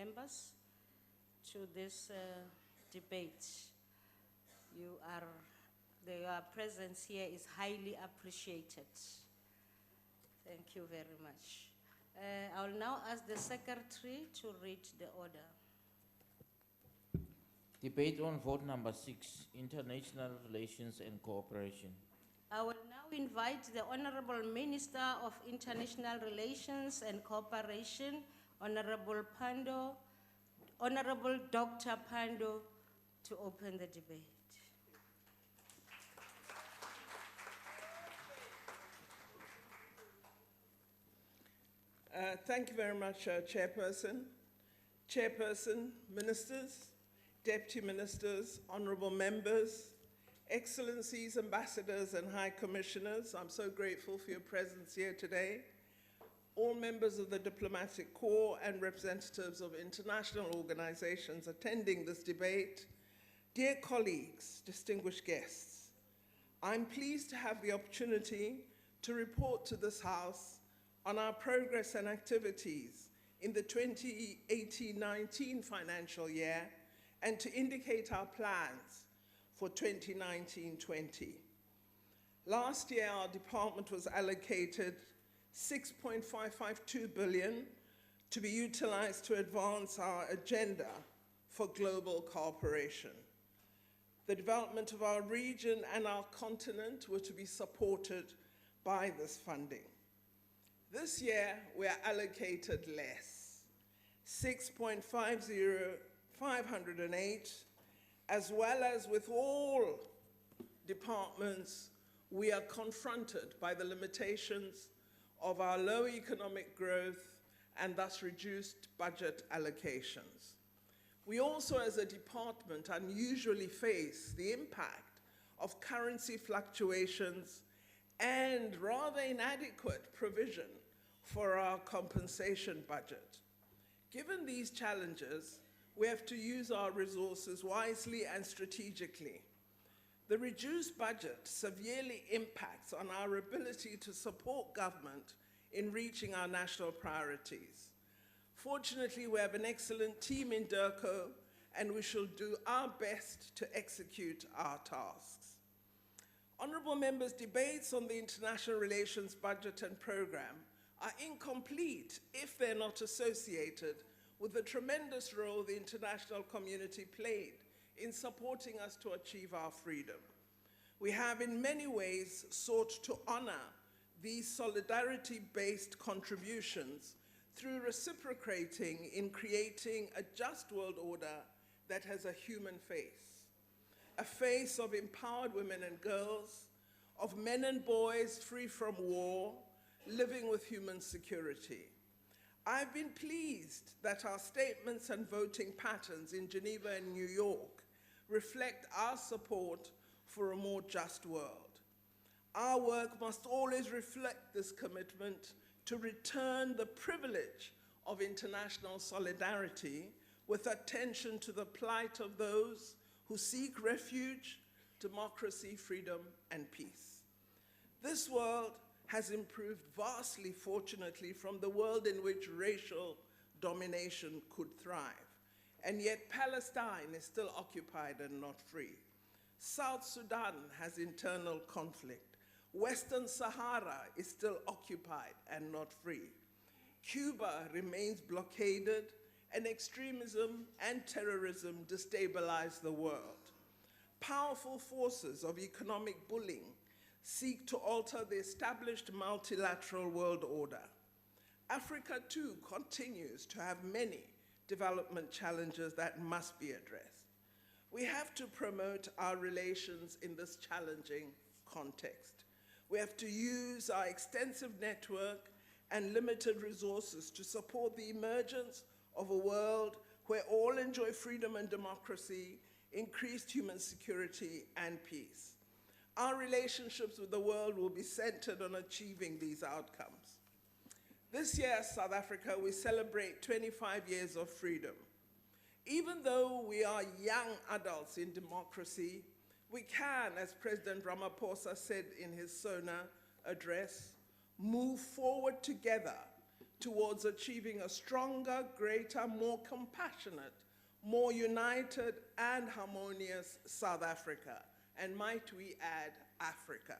members to this debate. Your presence here is highly appreciated. Thank you very much. I will now ask the secretary to read the order. Debate on vote number 6, international relations and cooperation. I will now invite the Honorable Minister of International Relations and Cooperation, Honorable Dr. Pando, to open the debate. Thank you very much, Chairperson. Chairperson, Ministers, Deputy Ministers, Honorable Members, Excellencies, Ambassadors and High Commissioners, I'm so grateful for your presence here today. All members of the Diplomatic Corps and representatives of international organizations attending this debate, dear colleagues, distinguished guests, I'm pleased to have the opportunity to report to this House on our progress and activities in the 2018-19 financial year and to indicate our plans for 2019-20. Last year, our department was allocated 6.552 billion to be utilized to advance our agenda for global cooperation. The development of our region and our continent were to be supported by this funding. This year, we are allocated less, 6.508, as well as with all departments, we are confronted by the limitations of our low economic growth and thus reduced budget allocations. We also, as a department, unusually face the impact of currency fluctuations and rather inadequate provision for our compensation budget. Given these challenges, we have to use our resources wisely and strategically. The reduced budget severely impacts on our ability to support government in reaching our national priorities. Fortunately, we have an excellent team in DIRCO, and we shall do our best to execute our tasks. Honorable members, debates on the international relations budget and program are incomplete if they're not associated with the tremendous role the international community played in supporting us to achieve our freedom. We have in many ways sought to honor these solidarity-based contributions through reciprocating in creating a just world order that has a human face, a face of empowered women and girls, of men and boys free from war, living with human security. I've been pleased that our statements and voting patterns in Geneva and New York reflect our support for a more just world. Our work must always reflect this commitment to return the privilege of international solidarity with attention to the plight of those who seek refuge, democracy, freedom, and peace. This world has improved vastly, fortunately, from the world in which racial domination could thrive. And yet Palestine is still occupied and not free. South Sudan has internal conflict. Western Sahara is still occupied and not free. Cuba remains blockaded, and extremism and terrorism destabilize the world. Powerful forces of economic bullying seek to alter the established multilateral world order. Africa, too, continues to have many development challenges that must be addressed. We have to promote our relations in this challenging context. We have to use our extensive network and limited resources to support the emergence of a world where all enjoy freedom and democracy, increased human security, and peace. Our relationships with the world will be centered on achieving these outcomes. This year, South Africa, we celebrate 25 years of freedom. Even though we are young adults in democracy, we can, as President Ramaphosa said in his SONA address, move forward together towards achieving a stronger, greater, more compassionate, more united and harmonious South Africa, and might we add, Africa.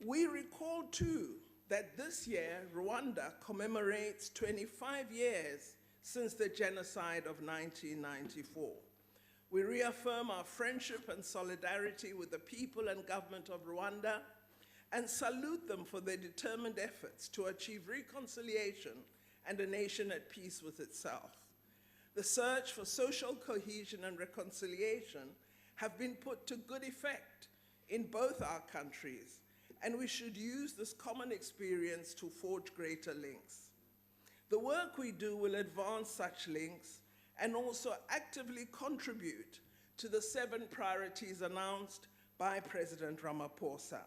We recall too that this year, Rwanda commemorates 25 years since the genocide of 1994. We reaffirm our friendship and solidarity with the people and government of Rwanda and salute them for their determined efforts to achieve reconciliation and a nation at peace with itself. The search for social cohesion and reconciliation have been put to good effect in both our countries, and we should use this common experience to forge greater links. The work we do will advance such links and also actively contribute to the 7 priorities announced by President Ramaphosa.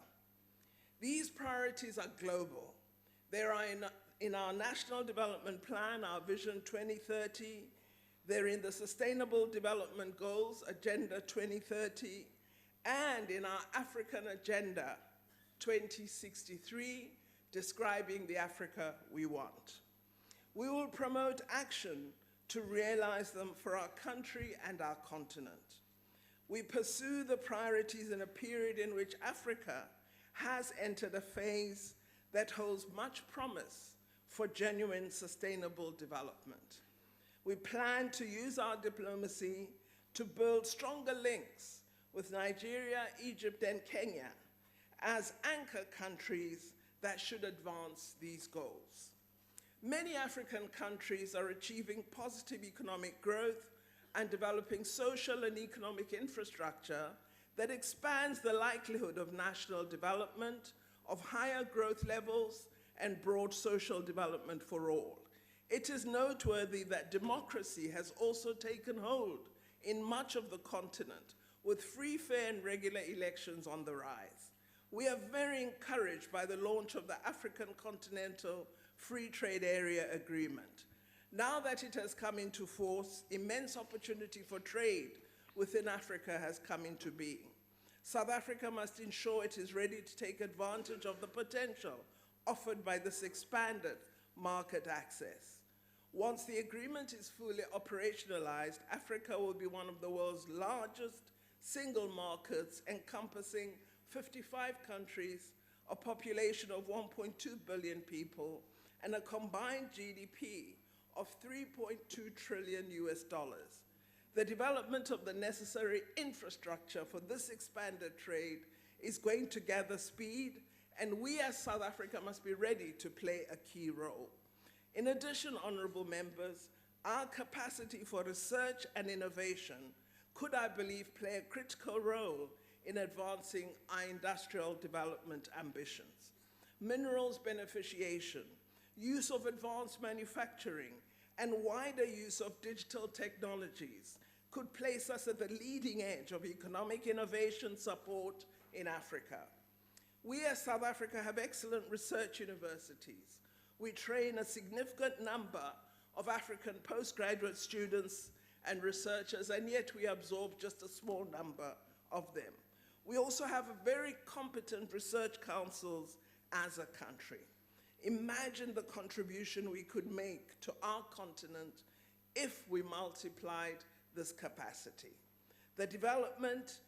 These priorities are global. They are in our National Development Plan, our Vision 2030. They're in the Sustainable Development Goals, Agenda 2030, and in our African Agenda 2063, describing the Africa we want. We will promote action to realize them for our country and our continent. We pursue the priorities in a period in which Africa has entered a phase that holds much promise for genuine sustainable development. We plan to use our diplomacy to build stronger links with Nigeria, Egypt, and Kenya as anchor countries that should advance these goals. Many African countries are achieving positive economic growth and developing social and economic infrastructure that expands the likelihood of national development, of higher growth levels, and broad social development for all. It is noteworthy that democracy has also taken hold in much of the continent, with free, fair, and regular elections on the rise. We are very encouraged by the launch of the African Continental Free Trade Area Agreement. Now that it has come into force, immense opportunity for trade within Africa has come into being. South Africa must ensure it is ready to take advantage of the potential offered by this expanded market access. Once the agreement is fully operationalized, Africa will be one of the world's largest single markets, encompassing 55 countries, a population of 1.2 billion people, and a combined GDP of $3.2 trillion US. The development of the necessary infrastructure for this expanded trade is going to gather speed, and we as South Africa must be ready to play a key role. In addition, honorable members, our capacity for research and innovation could, I believe, play a critical role in advancing our industrial development ambitions. Minerals beneficiation, use of advanced manufacturing, and wider use of digital technologies could place us at the leading edge of economic innovation support in Africa. We as South Africa have excellent research universities. We train a significant number of African postgraduate students and researchers, and yet we absorb just a small number of them. We also have very competent research councils as a country. Imagine the contribution we could make to our continent if we multiplied this capacity. The development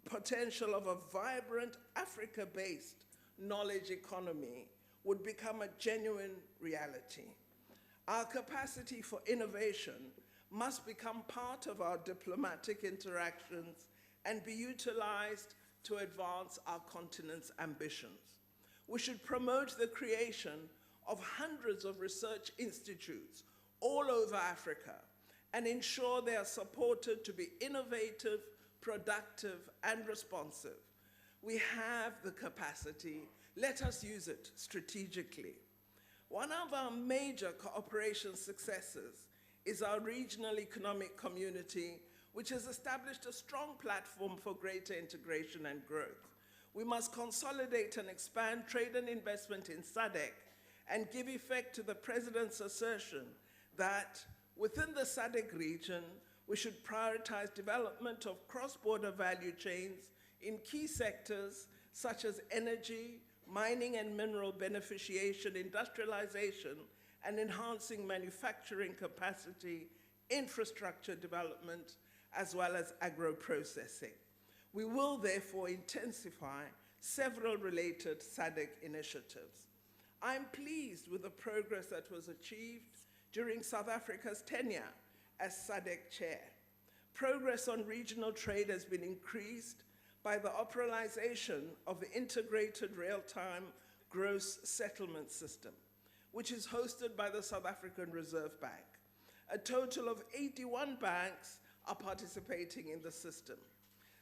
potential of a vibrant Africa-based knowledge economy would become a genuine reality. Our capacity for innovation must become part of our diplomatic interactions and be utilized to advance our continent's ambitions. We should promote the creation of hundreds of research institutes all over Africa and ensure they are supported to be innovative, productive, and responsive. We have the capacity. Let us use it strategically. One of our major cooperation successes is our regional economic community, which has established a strong platform for greater integration and growth. We must consolidate and expand trade and investment in SADC and give effect to the President's assertion that within the SADC region, we should prioritize development of cross-border value chains in key sectors such as energy, mining and mineral beneficiation, industrialization, and enhancing manufacturing capacity, infrastructure development, as well as agro-processing. We will therefore intensify several related SADC initiatives. I'm pleased with the progress that was achieved during South Africa's tenure as SADC chair. Progress on regional trade has been increased by the operationalization of the integrated real-time gross settlement system, which is hosted by the South African Reserve Bank. A total of 81 banks are participating in the system.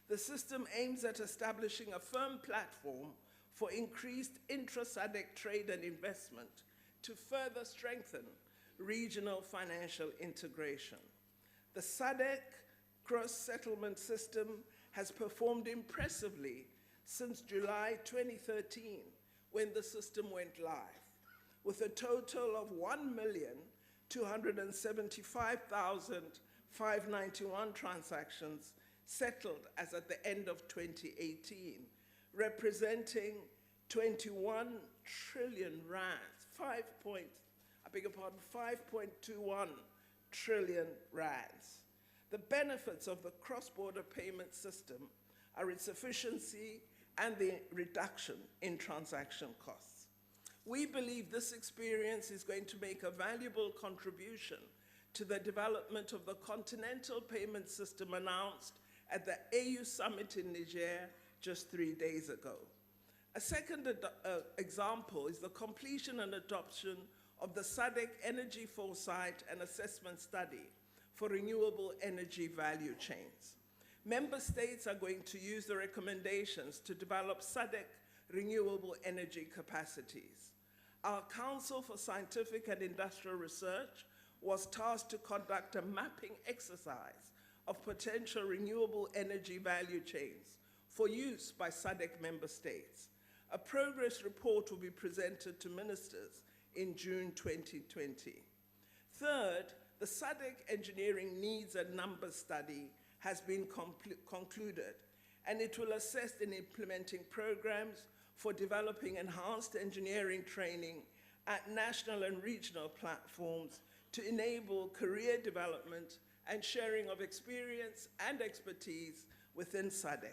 The system aims at establishing a firm platform for increased intra-SADC trade and investment to further strengthen regional financial integration. The SADC cross-settlement system has performed impressively since July 2013, when the system went live, with a total of 1,275,591 transactions settled as at the end of 2018, representing 21 trillion rands, 5.21 trillion rands. The benefits of the cross-border payment system are its efficiency and the reduction in transaction costs. We believe this experience is going to make a valuable contribution to the development of the continental payment system announced at the AU Summit in Niger just 3 days ago. A second example is the completion and adoption of the SADC Energy Foresight and Assessment Study for renewable energy value chains. Member states are going to use the recommendations to develop SADC renewable energy capacities. Our Council for Scientific and Industrial Research was tasked to conduct a mapping exercise of potential renewable energy value chains for use by SADC member states. A progress report will be presented to ministers in June 2020. Third, the SADC Engineering Needs and Numbers Study has been concluded, and it will assist in implementing programs for developing enhanced engineering training at national and regional platforms to enable career development and sharing of experience and expertise within SADC.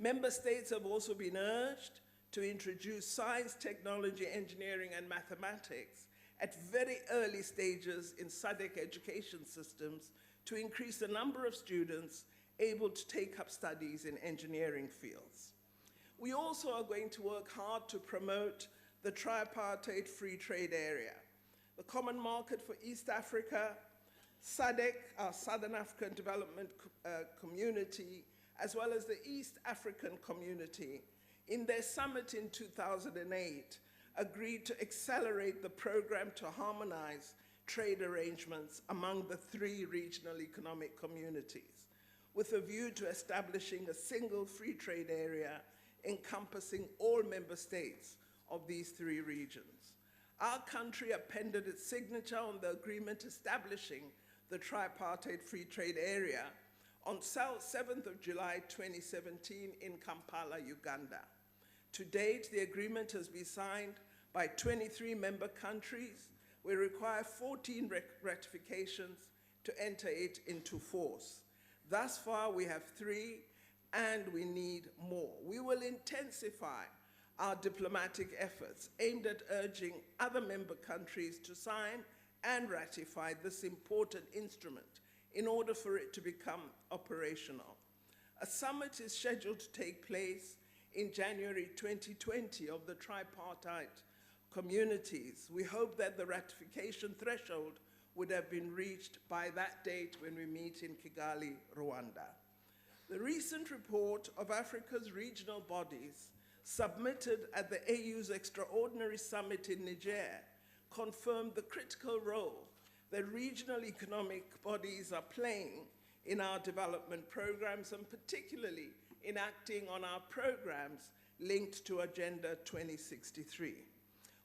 Member states have also been urged to introduce science, technology, engineering, and mathematics at very early stages in SADC education systems to increase the number of students able to take up studies in engineering fields. We also are going to work hard to promote the tripartite free trade area, the Common Market for East Africa, SADC, our Southern African Development Community, as well as the East African Community, in their summit in 2008, agreed to accelerate the program to harmonize trade arrangements among the 3 regional economic communities, with a view to establishing a single free trade area encompassing all member states of these 3 regions. Our country appended its signature on the agreement establishing the tripartite free trade area on 7th of July 2017 in Kampala, Uganda. To date, the agreement has been signed by 23 member countries. We require 14 ratifications to enter it into force. Thus far, we have 3, and we need more. We will intensify our diplomatic efforts aimed at urging other member countries to sign and ratify this important instrument in order for it to become operational. A summit is scheduled to take place in January 2020 of the tripartite communities. We hope that the ratification threshold would have been reached by that date when we meet in Kigali, Rwanda. The recent report of Africa's regional bodies submitted at the AU's extraordinary summit in Niger confirmed the critical role that regional economic bodies are playing in our development programs, and particularly in acting on our programs linked to Agenda 2063.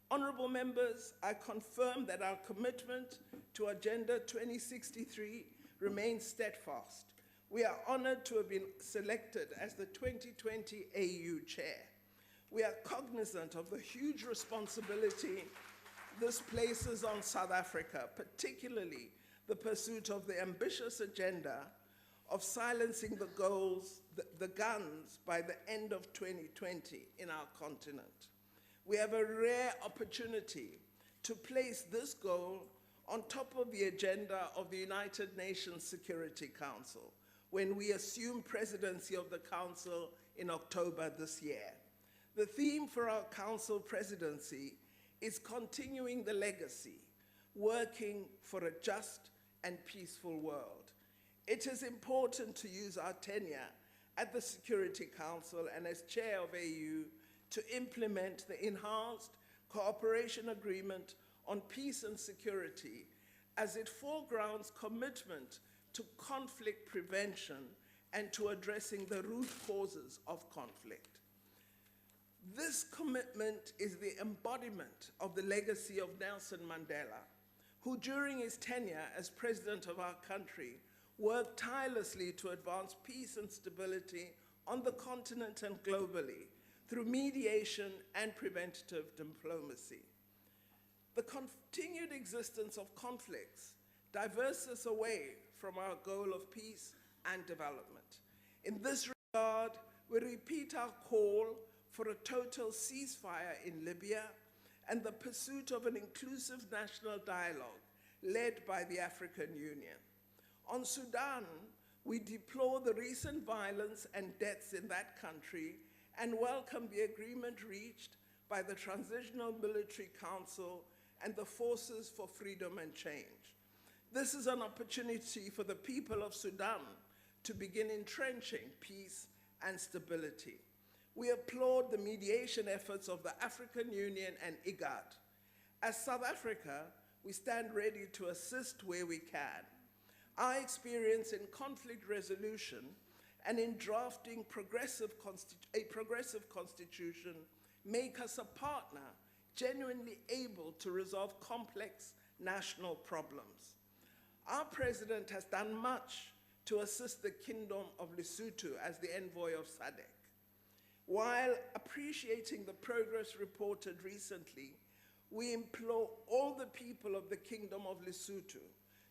Honorable members, I confirm that our commitment to Agenda 2063 remains steadfast. We are honored to have been selected as the 2020 AU chair. we are cognizant of the huge responsibility this places on South Africa, particularly the pursuit of the ambitious agenda of silencing the guns by the end of 2020 in our continent. We have a rare opportunity to place this goal on top of the agenda of the United Nations Security Council when we assume presidency of the Council in October this year. The theme for our Council presidency is continuing the legacy, working for a just and peaceful world. It is important to use our tenure at the Security Council and as chair of AU to implement the enhanced cooperation agreement on peace and security as it foregrounds commitment to conflict prevention and to addressing the root causes of conflict. This commitment is the embodiment of the legacy of Nelson Mandela, who during his tenure as president of our country worked tirelessly to advance peace and stability on the continent and globally through mediation and preventative diplomacy. The continued existence of conflicts diverts us away from our goal of peace and development. In this regard, we repeat our call for a total ceasefire in Libya and the pursuit of an inclusive national dialogue led by the African Union. On Sudan, we deplore the recent violence and deaths in that country and welcome the agreement reached by the Transitional Military Council and the Forces for Freedom and Change. This is an opportunity for the people of Sudan to begin entrenching peace and stability. We applaud the mediation efforts of the African Union and IGAD. As South Africa, we stand ready to assist where we can. Our experience in conflict resolution and in drafting a progressive constitution make us a partner genuinely able to resolve complex national problems. Our president has done much to assist the Kingdom of Lesotho as the envoy of SADC. While appreciating the progress reported recently, we implore all the people of the Kingdom of Lesotho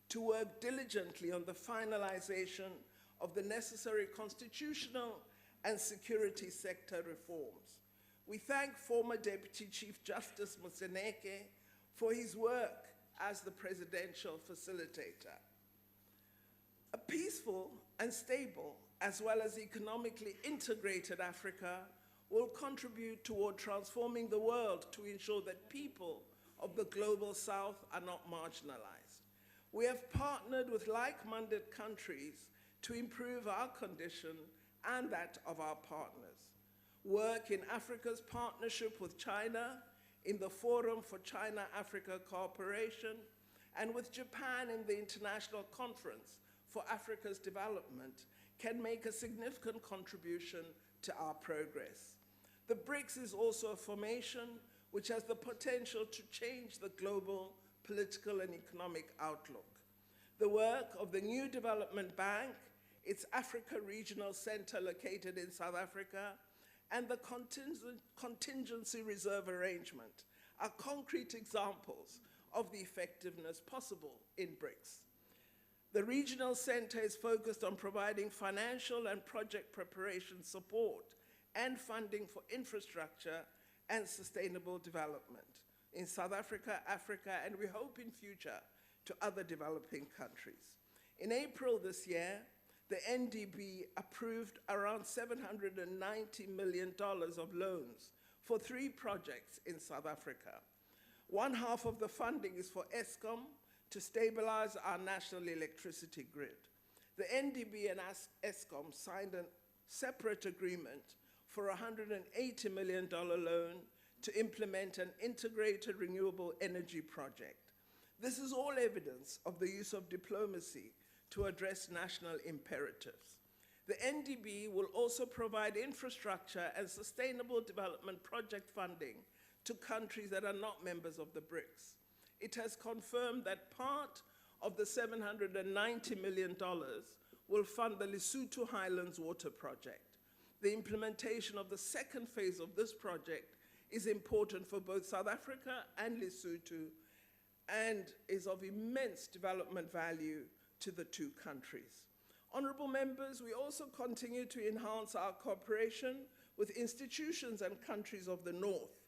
to work diligently on the finalization of the necessary constitutional and security sector reforms. We thank former Deputy Chief Justice Moseneke for his work as the presidential facilitator. A peaceful and stable, as well as economically integrated Africa will contribute toward transforming the world to ensure that people of the global south are not marginalized. We have partnered with like-minded countries to improve our condition and that of our partners. Work in Africa's partnership with China in the Forum for China-Africa Cooperation and with Japan in the International Conference for Africa's Development can make a significant contribution to our progress. The BRICS is also a formation which has the potential to change the global political and economic outlook. The work of the new development bank, its Africa Regional Center located in South Africa, and the contingency reserve arrangement are concrete examples of the effectiveness possible in BRICS. The regional center is focused on providing financial and project preparation support and funding for infrastructure and sustainable development in South Africa, Africa, and we hope in future to other developing countries. In April this year, the NDB approved around $790 million of loans for 3 projects in South Africa. One half of the funding is for Eskom to stabilize our national electricity grid. The NDB and Eskom signed a separate agreement for a $180 million loan to implement an integrated renewable energy project. This is all evidence of the use of diplomacy to address national imperatives. The NDB will also provide infrastructure and sustainable development project funding to countries that are not members of the BRICS. It has confirmed that part of the $790 million will fund the Lesotho Highlands Water Project. The implementation of the second phase of this project is important for both South Africa and Lesotho and is of immense development value to the two countries. Honorable members, we also continue to enhance our cooperation with institutions and countries of the North.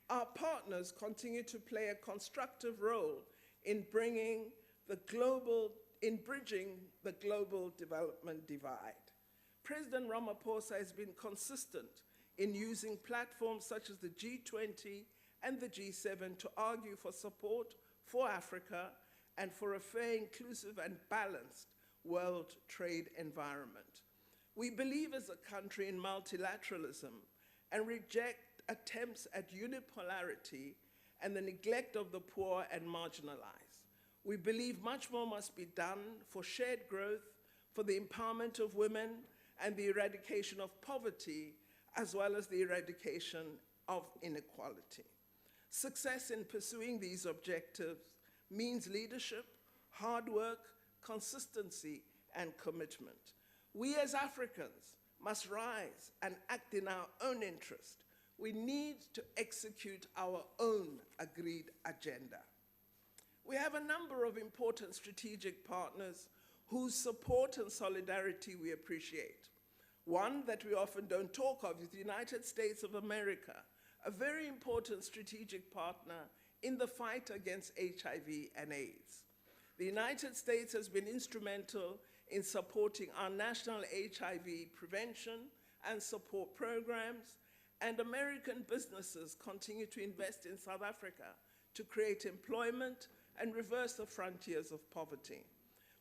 Our partners continue to play a constructive role in bridging the global development divide. President Ramaphosa has been consistent in using platforms such as the G20 and the G7 to argue for support for Africa and for a fair, inclusive, and balanced world trade environment. We believe as a country in multilateralism and reject attempts at unipolarity and the neglect of the poor and marginalized. We believe much more must be done for shared growth, for the empowerment of women, and the eradication of poverty, as well as the eradication of inequality. Success in pursuing these objectives means leadership, hard work, consistency, and commitment. We as Africans must rise and act in our own interest. We need to execute our own agreed agenda. We have a number of important strategic partners whose support and solidarity we appreciate. One that we often don't talk of is the United States of America, a very important strategic partner in the fight against HIV and AIDS. The United States has been instrumental in supporting our national HIV prevention and support programs, and American businesses continue to invest in South Africa to create employment and reverse the frontiers of poverty.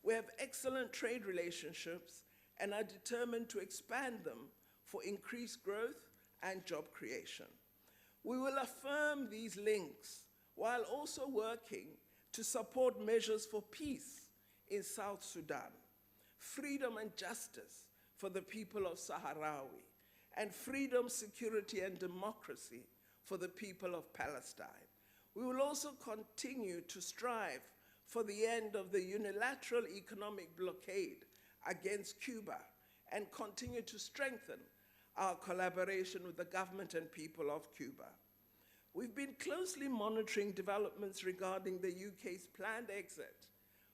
We have excellent trade relationships and are determined to expand them for increased growth and job creation. We will affirm these links while also working to support measures for peace in South Sudan, freedom and justice for the people of Sahrawi, and freedom, security, and democracy for the people of Palestine. We will also continue to strive for the end of the unilateral economic blockade against Cuba and continue to strengthen our collaboration with the government and people of Cuba. We've been closely monitoring developments regarding the UK's planned exit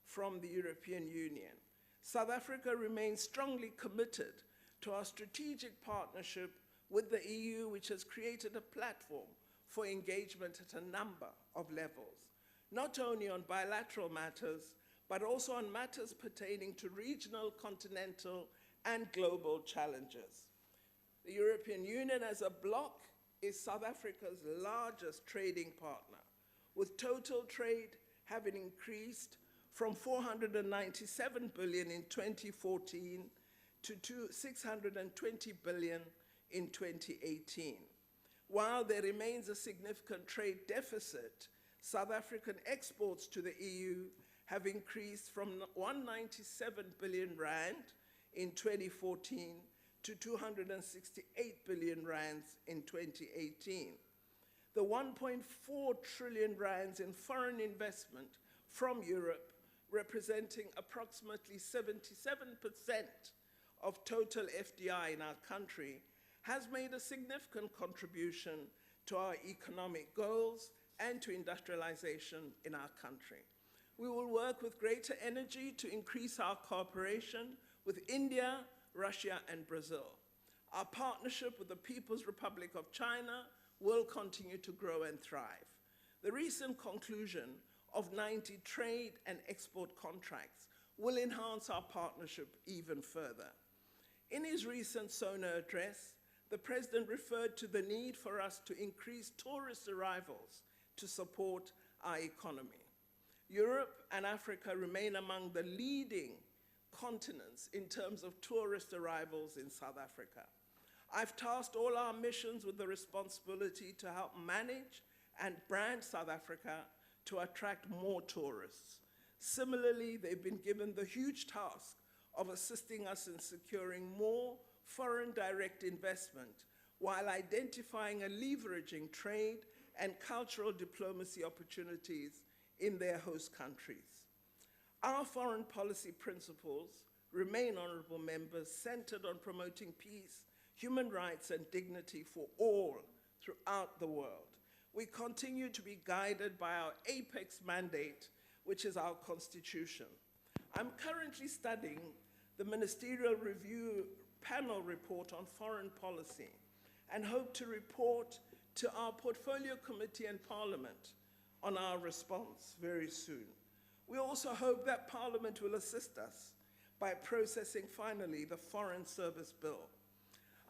from the European Union. South Africa remains strongly committed to our strategic partnership with the EU, which has created a platform for engagement at a number of levels, not only on bilateral matters, but also on matters pertaining to regional, continental, and global challenges. The European Union as a bloc is South Africa's largest trading partner, with total trade having increased from 497 billion in 2014 to 620 billion in 2018. While there remains a significant trade deficit, South African exports to the EU have increased from 197 billion rand in 2014 to 268 billion rands in 2018. The 1.4 trillion rands in foreign investment from Europe, representing approximately 77% of total FDI in our country, has made a significant contribution to our economic goals and to industrialization in our country. We will work with greater energy to increase our cooperation with India, Russia, and Brazil. Our partnership with the People's Republic of China will continue to grow and thrive. The recent conclusion of 90 trade and export contracts will enhance our partnership even further. In his recent SONA address, the President referred to the need for us to increase tourist arrivals to support our economy. Europe and Africa remain among the leading continents in terms of tourist arrivals in South Africa. I've tasked all our missions with the responsibility to help manage and brand South Africa to attract more tourists. Similarly, they've been given the huge task of assisting us in securing more foreign direct investment while identifying and leveraging trade and cultural diplomacy opportunities in their host countries. Our foreign policy principles remain, honorable members, centered on promoting peace, human rights and dignity for all throughout the world. We continue to be guided by our apex mandate, which is our constitution. I'm currently studying the Ministerial Review Panel report on foreign policy and hope to report to our Portfolio Committee and Parliament on our response very soon. We also hope that Parliament will assist us by processing finally the Foreign Service Bill.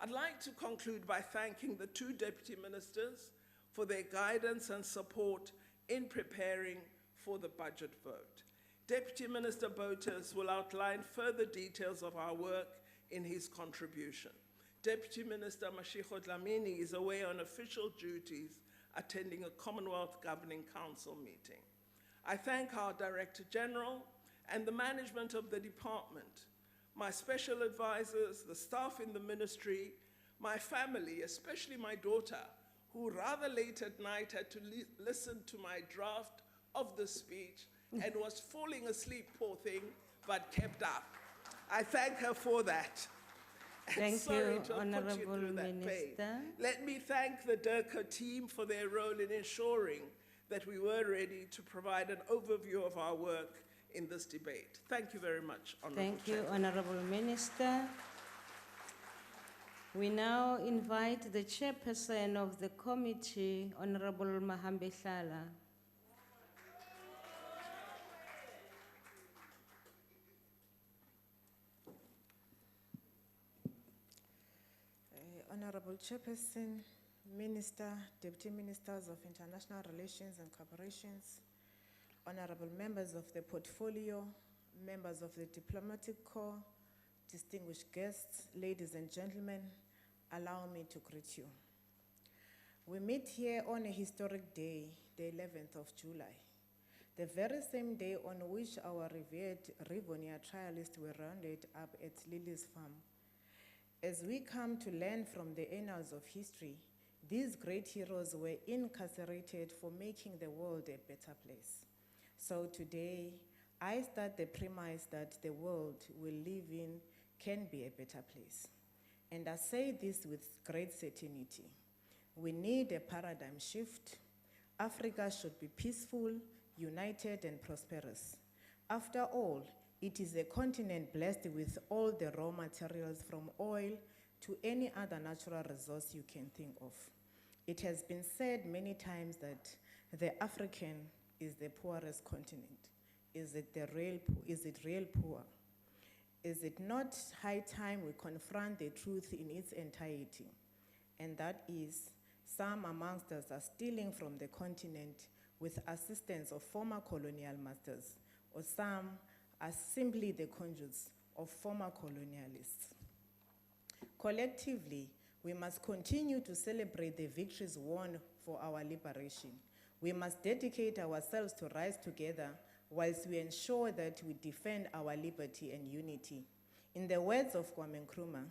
I'd like to conclude by thanking the two Deputy Ministers for their guidance and support in preparing for the budget vote. Deputy Minister Botas will outline further details of our work in his contribution. Deputy Minister Mashiko Dlamini is away on official duties attending a Commonwealth Governing Council meeting. I thank our Director General and the management of the department, my special advisors, the staff in the ministry, my family, especially my daughter, who rather late at night had to listen to my draft of the speech and was falling asleep, poor thing, but kept up. I thank her for that. Thank Sorry you, to have put you Honorable through that pain. Minister. Let me thank the DERCA team for their role in ensuring that we were ready to provide an overview of our work in this debate. Thank you very much, Honorable Thank you, Chair. Honorable Minister. We now invite the chairperson of the committee, Honorable Mahambe Hlala. Honorable Chairperson, Minister, Deputy Ministers of International Relations and Cooperations, Honorable members of the portfolio, members of the Diplomatic Corps, distinguished guests, ladies and gentlemen, allow me to greet you. We meet here on a historic day, the 11th of July, the very same day on which our revered Rivonia trialists were rounded up at Lily's farm. As we come to learn from the annals of history, these great heroes were incarcerated for making the world a better place. So today, I start the premise that the world we live in can be a better place. And I say this with great certainty. We need a paradigm shift. Africa should be peaceful, united, and prosperous. After all, it is a continent blessed with all the raw materials from oil to any other natural resource you can think of. It has been said many times that the African is the poorest continent. Is it real poor? Is it not high time we confront the truth in its entirety? And that is, some amongst us are stealing from the continent with assistance of former colonial masters, or some are simply the conduits of former colonialists. Collectively, we must continue to celebrate the victories won for our liberation. We must dedicate ourselves to rise together whilst we ensure that we defend our liberty and unity. In the words of Kwame Nkrumah,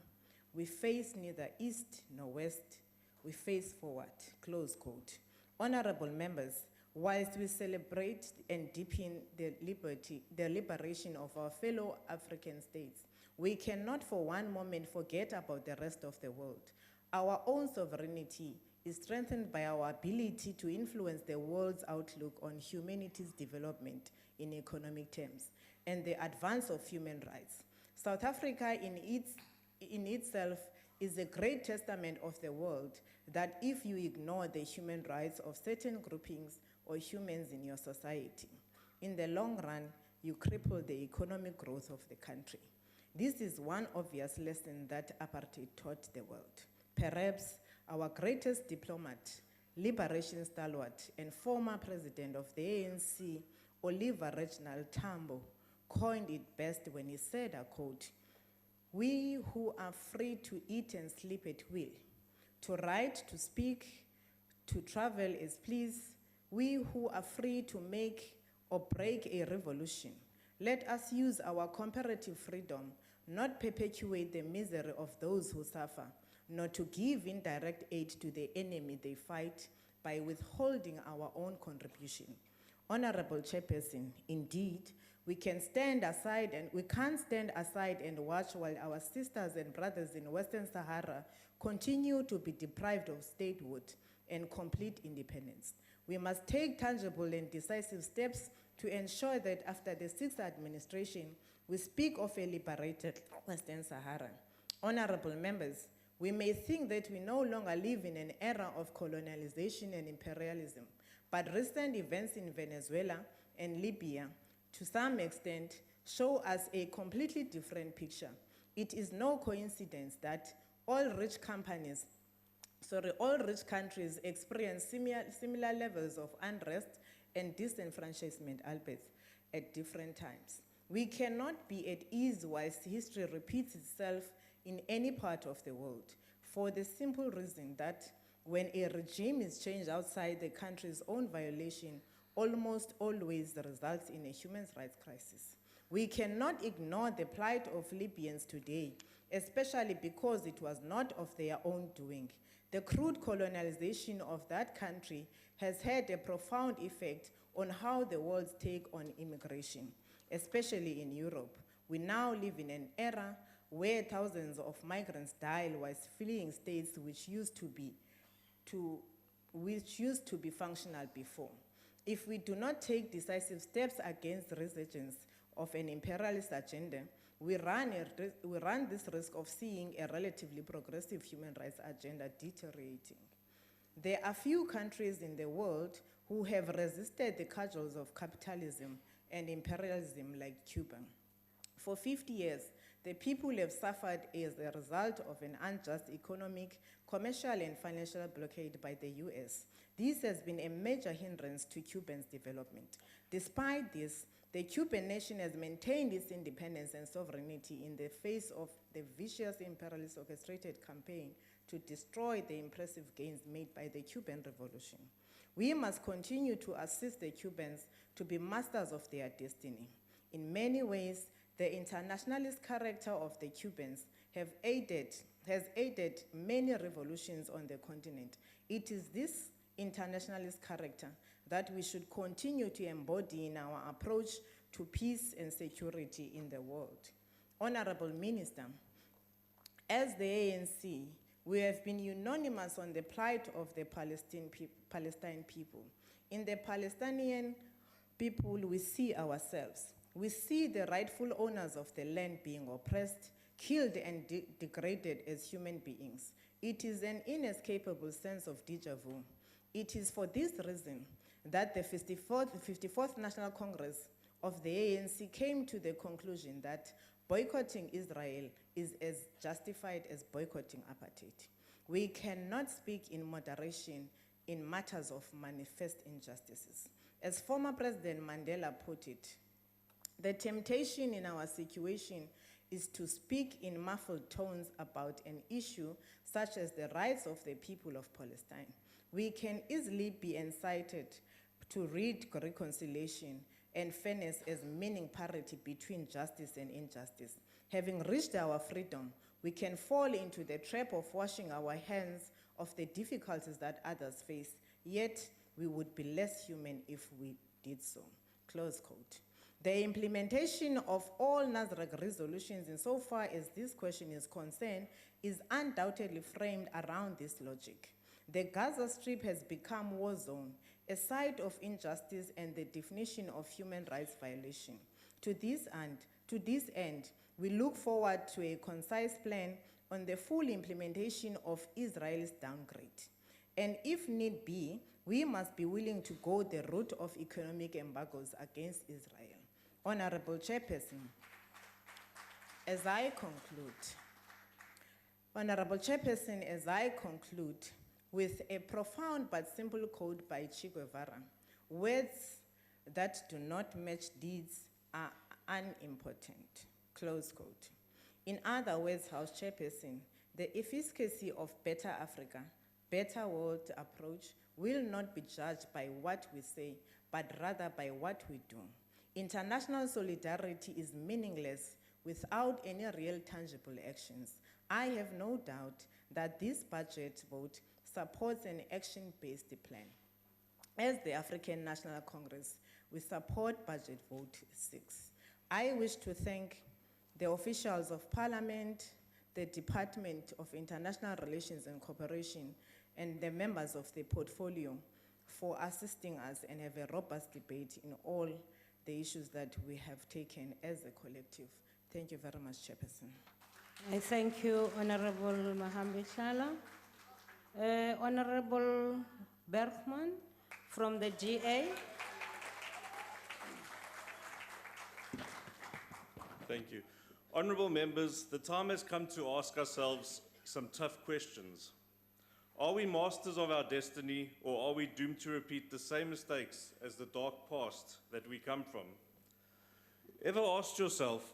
we face neither east nor west, we face forward, close quote. Honorable members, whilst we celebrate and deepen the liberation of our fellow African states, we cannot for one moment forget about the rest of the world. Our own sovereignty is strengthened by our ability to influence the world's outlook on humanity's development in economic terms and the advance of human rights. South Africa in itself is a great testament of the world that if you ignore the human rights of certain groupings or humans in your society, in the long run, you cripple the economic growth of the country. This is one obvious lesson that apartheid taught the world. Perhaps our greatest diplomat, liberation stalwart, and former president of the ANC, Oliver Reginald Tambo, coined it best when he said, I quote, "We who are free to eat and sleep at will, to write, to speak, to travel as please, we who are free to make or break a revolution, let us use our comparative freedom, not perpetuate the misery of those who suffer, nor to give indirect aid to the enemy they fight by withholding our own contribution." Honorable Chairperson, indeed, We can't stand aside and watch while our sisters and brothers in Western Sahara continue to be deprived of statehood and complete independence. We must take tangible and decisive steps to ensure that after the sixth administration, we speak of a liberated Western Sahara. Honorable members, we may think that we no longer live in an era of colonialization and imperialism, but recent events in Venezuela and Libya, to some extent, show us a completely different picture. It is no coincidence that all rich countries experience similar levels of unrest and disenfranchisement, albeit at different times. We cannot be at ease whilst history repeats itself in any part of the world, for the simple reason that when a regime is changed outside the country's own violation, almost always results in a human rights crisis. We cannot ignore the plight of Libyans today, especially because it was not of their own doing. The crude colonialization of that country has had a profound effect on how the world's take on immigration, especially in Europe. We now live in an era where thousands of migrants die whilst fleeing states which used to be functional before. If we do not take decisive steps against the resurgence of an imperialist agenda, we run this risk of seeing a relatively progressive human rights agenda deteriorating. There are few countries in the world who have resisted the cudgels of capitalism and imperialism like Cuba. For 50 years, the people have suffered as a result of an unjust economic, commercial, and financial blockade by the US. This has been a major hindrance to Cuba's development. Despite this, the Cuban nation has maintained its independence and sovereignty in the face of the vicious imperialist orchestrated campaign to destroy the impressive gains made by the Cuban Revolution. We must continue to assist the Cubans to be masters of their destiny. In many ways, the internationalist character of the Cubans has aided many revolutions on the continent. It is this internationalist character that we should continue to embody in our approach to peace and security in the world. Honorable Minister, as the ANC, we have been unanimous on the plight of the Palestine people. In the Palestinian people, we see ourselves. We see the rightful owners of the land being oppressed, killed, and degraded as human beings. It is an inescapable sense of déjà vu. It is for this reason that the 54th National Congress of the ANC came to the conclusion that boycotting Israel is as justified as boycotting apartheid. We cannot speak in moderation in matters of manifest injustices. As former President Mandela put it, the temptation in our situation is to speak in muffled tones about an issue such as the rights of the people of Palestine. We can easily be incited to read reconciliation and fairness as meaning parity between justice and injustice. Having reached our freedom, we can fall into the trap of washing our hands of the difficulties that others face, yet we would be less human if we did so. Close quote. The implementation of all NASREC resolutions insofar as this question is concerned is undoubtedly framed around this logic. The Gaza Strip has become a war zone, a site of injustice and the definition of human rights violation. To this end, we look forward to a concise plan on the full implementation of Israel's downgrade. And if need be, we must be willing to go the route of economic embargoes against Israel. Honorable Chairperson, as I conclude with a profound but simple quote by Che Guevara, words that do not match deeds are unimportant, close quote. In other words, House Chairperson, the efficacy of Better Africa, Better World approach will not be judged by what we say, but rather by what we do. International solidarity is meaningless without any real tangible actions. I have no doubt that this budget vote supports an action-based plan. As the African National Congress, we support Budget Vote 6. I wish to thank the officials of Parliament, the Department of International Relations and Cooperation, and the members of the portfolio for assisting us and have a robust debate in all the issues that we have taken as a collective. Thank you very much, Chairperson. I thank you, Honorable Mahambe Chala. Honorable Bergman from the GA. Thank you. Honourable members, the time has come to ask ourselves some tough questions. Are we masters of our destiny, or are we doomed to repeat the same mistakes as the dark past that we come from? Ever asked yourself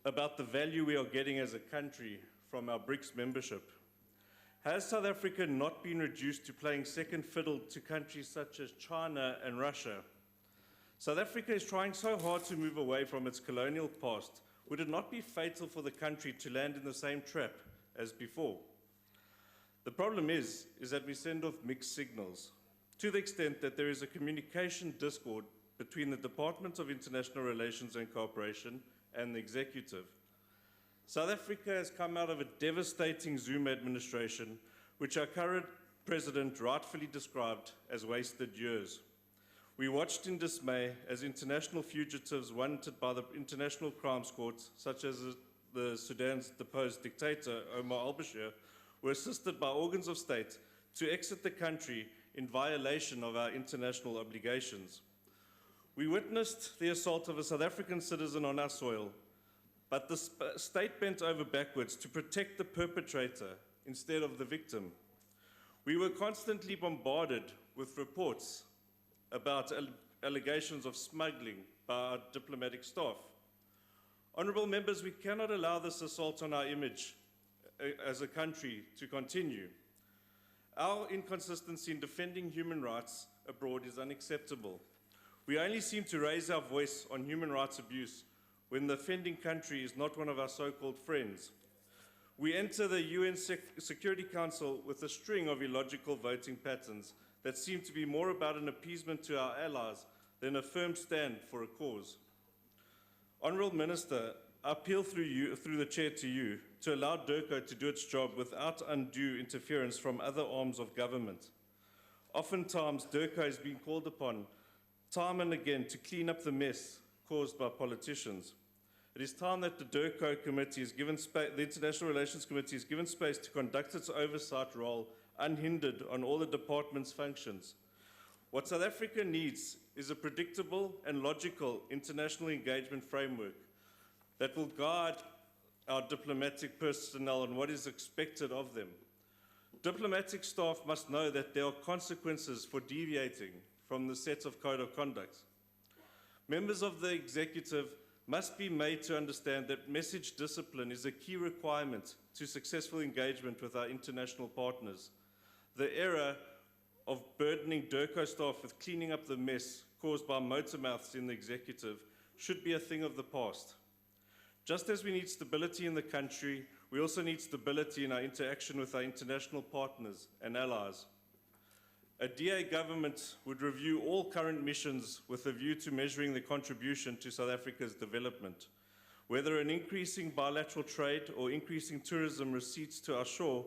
about the value we are getting as a country from our BRICS membership? Has South Africa not been reduced to playing second fiddle to countries such as China and Russia? South Africa is trying so hard to move away from its colonial past. Would it not be fatal for the country to land in the same trap as before? The problem is that we send off mixed signals, to the extent that there is a communication discord between the Department of International Relations and Cooperation and the executive. South Africa has come out of a devastating Zuma administration, which our current president rightfully described as wasted years. We watched in dismay as international fugitives wanted by the international crimes courts, such as the Sudan's deposed dictator, Omar al-Bashir, were assisted by organs of state to exit the country in violation of our international obligations. We witnessed the assault of a South African citizen on our soil, but the state bent over backwards to protect the perpetrator instead of the victim. We were constantly bombarded with reports about allegations of smuggling by our diplomatic staff. Honourable members, we cannot allow this assault on our image as a country to continue. Our inconsistency in defending human rights abroad is unacceptable. We only seem to raise our voice on human rights abuse when the offending country is not one of our so-called friends. We enter the UN Security Council with a string of illogical voting patterns that seem to be more about an appeasement to our allies than a firm stand for a cause. Honourable Minister, I appeal through the chair to you to allow DIRCO to do its job without undue interference from other arms of government. Oftentimes, DIRCO has been called upon time and again to clean up the mess caused by politicians. It is time that the DIRCO committee is given space, the International Relations Committee is given space to conduct its oversight role unhindered on all the department's functions. What South Africa needs is a predictable and logical international engagement framework that will guide our diplomatic personnel on what is expected of them. Diplomatic staff must know that there are consequences for deviating from the set of code of conduct. Members of the executive must be made to understand that message discipline is a key requirement to successful engagement with our international partners. The era of burdening DIRCO staff with cleaning up the mess caused by motor mouths in the executive should be a thing of the past. Just as we need stability in the country, we also need stability in our interaction with our international partners and allies. A DA government would review all current missions with a view to measuring the contribution to South Africa's development. Whether an increasing bilateral trade or increasing tourism receipts to our shore,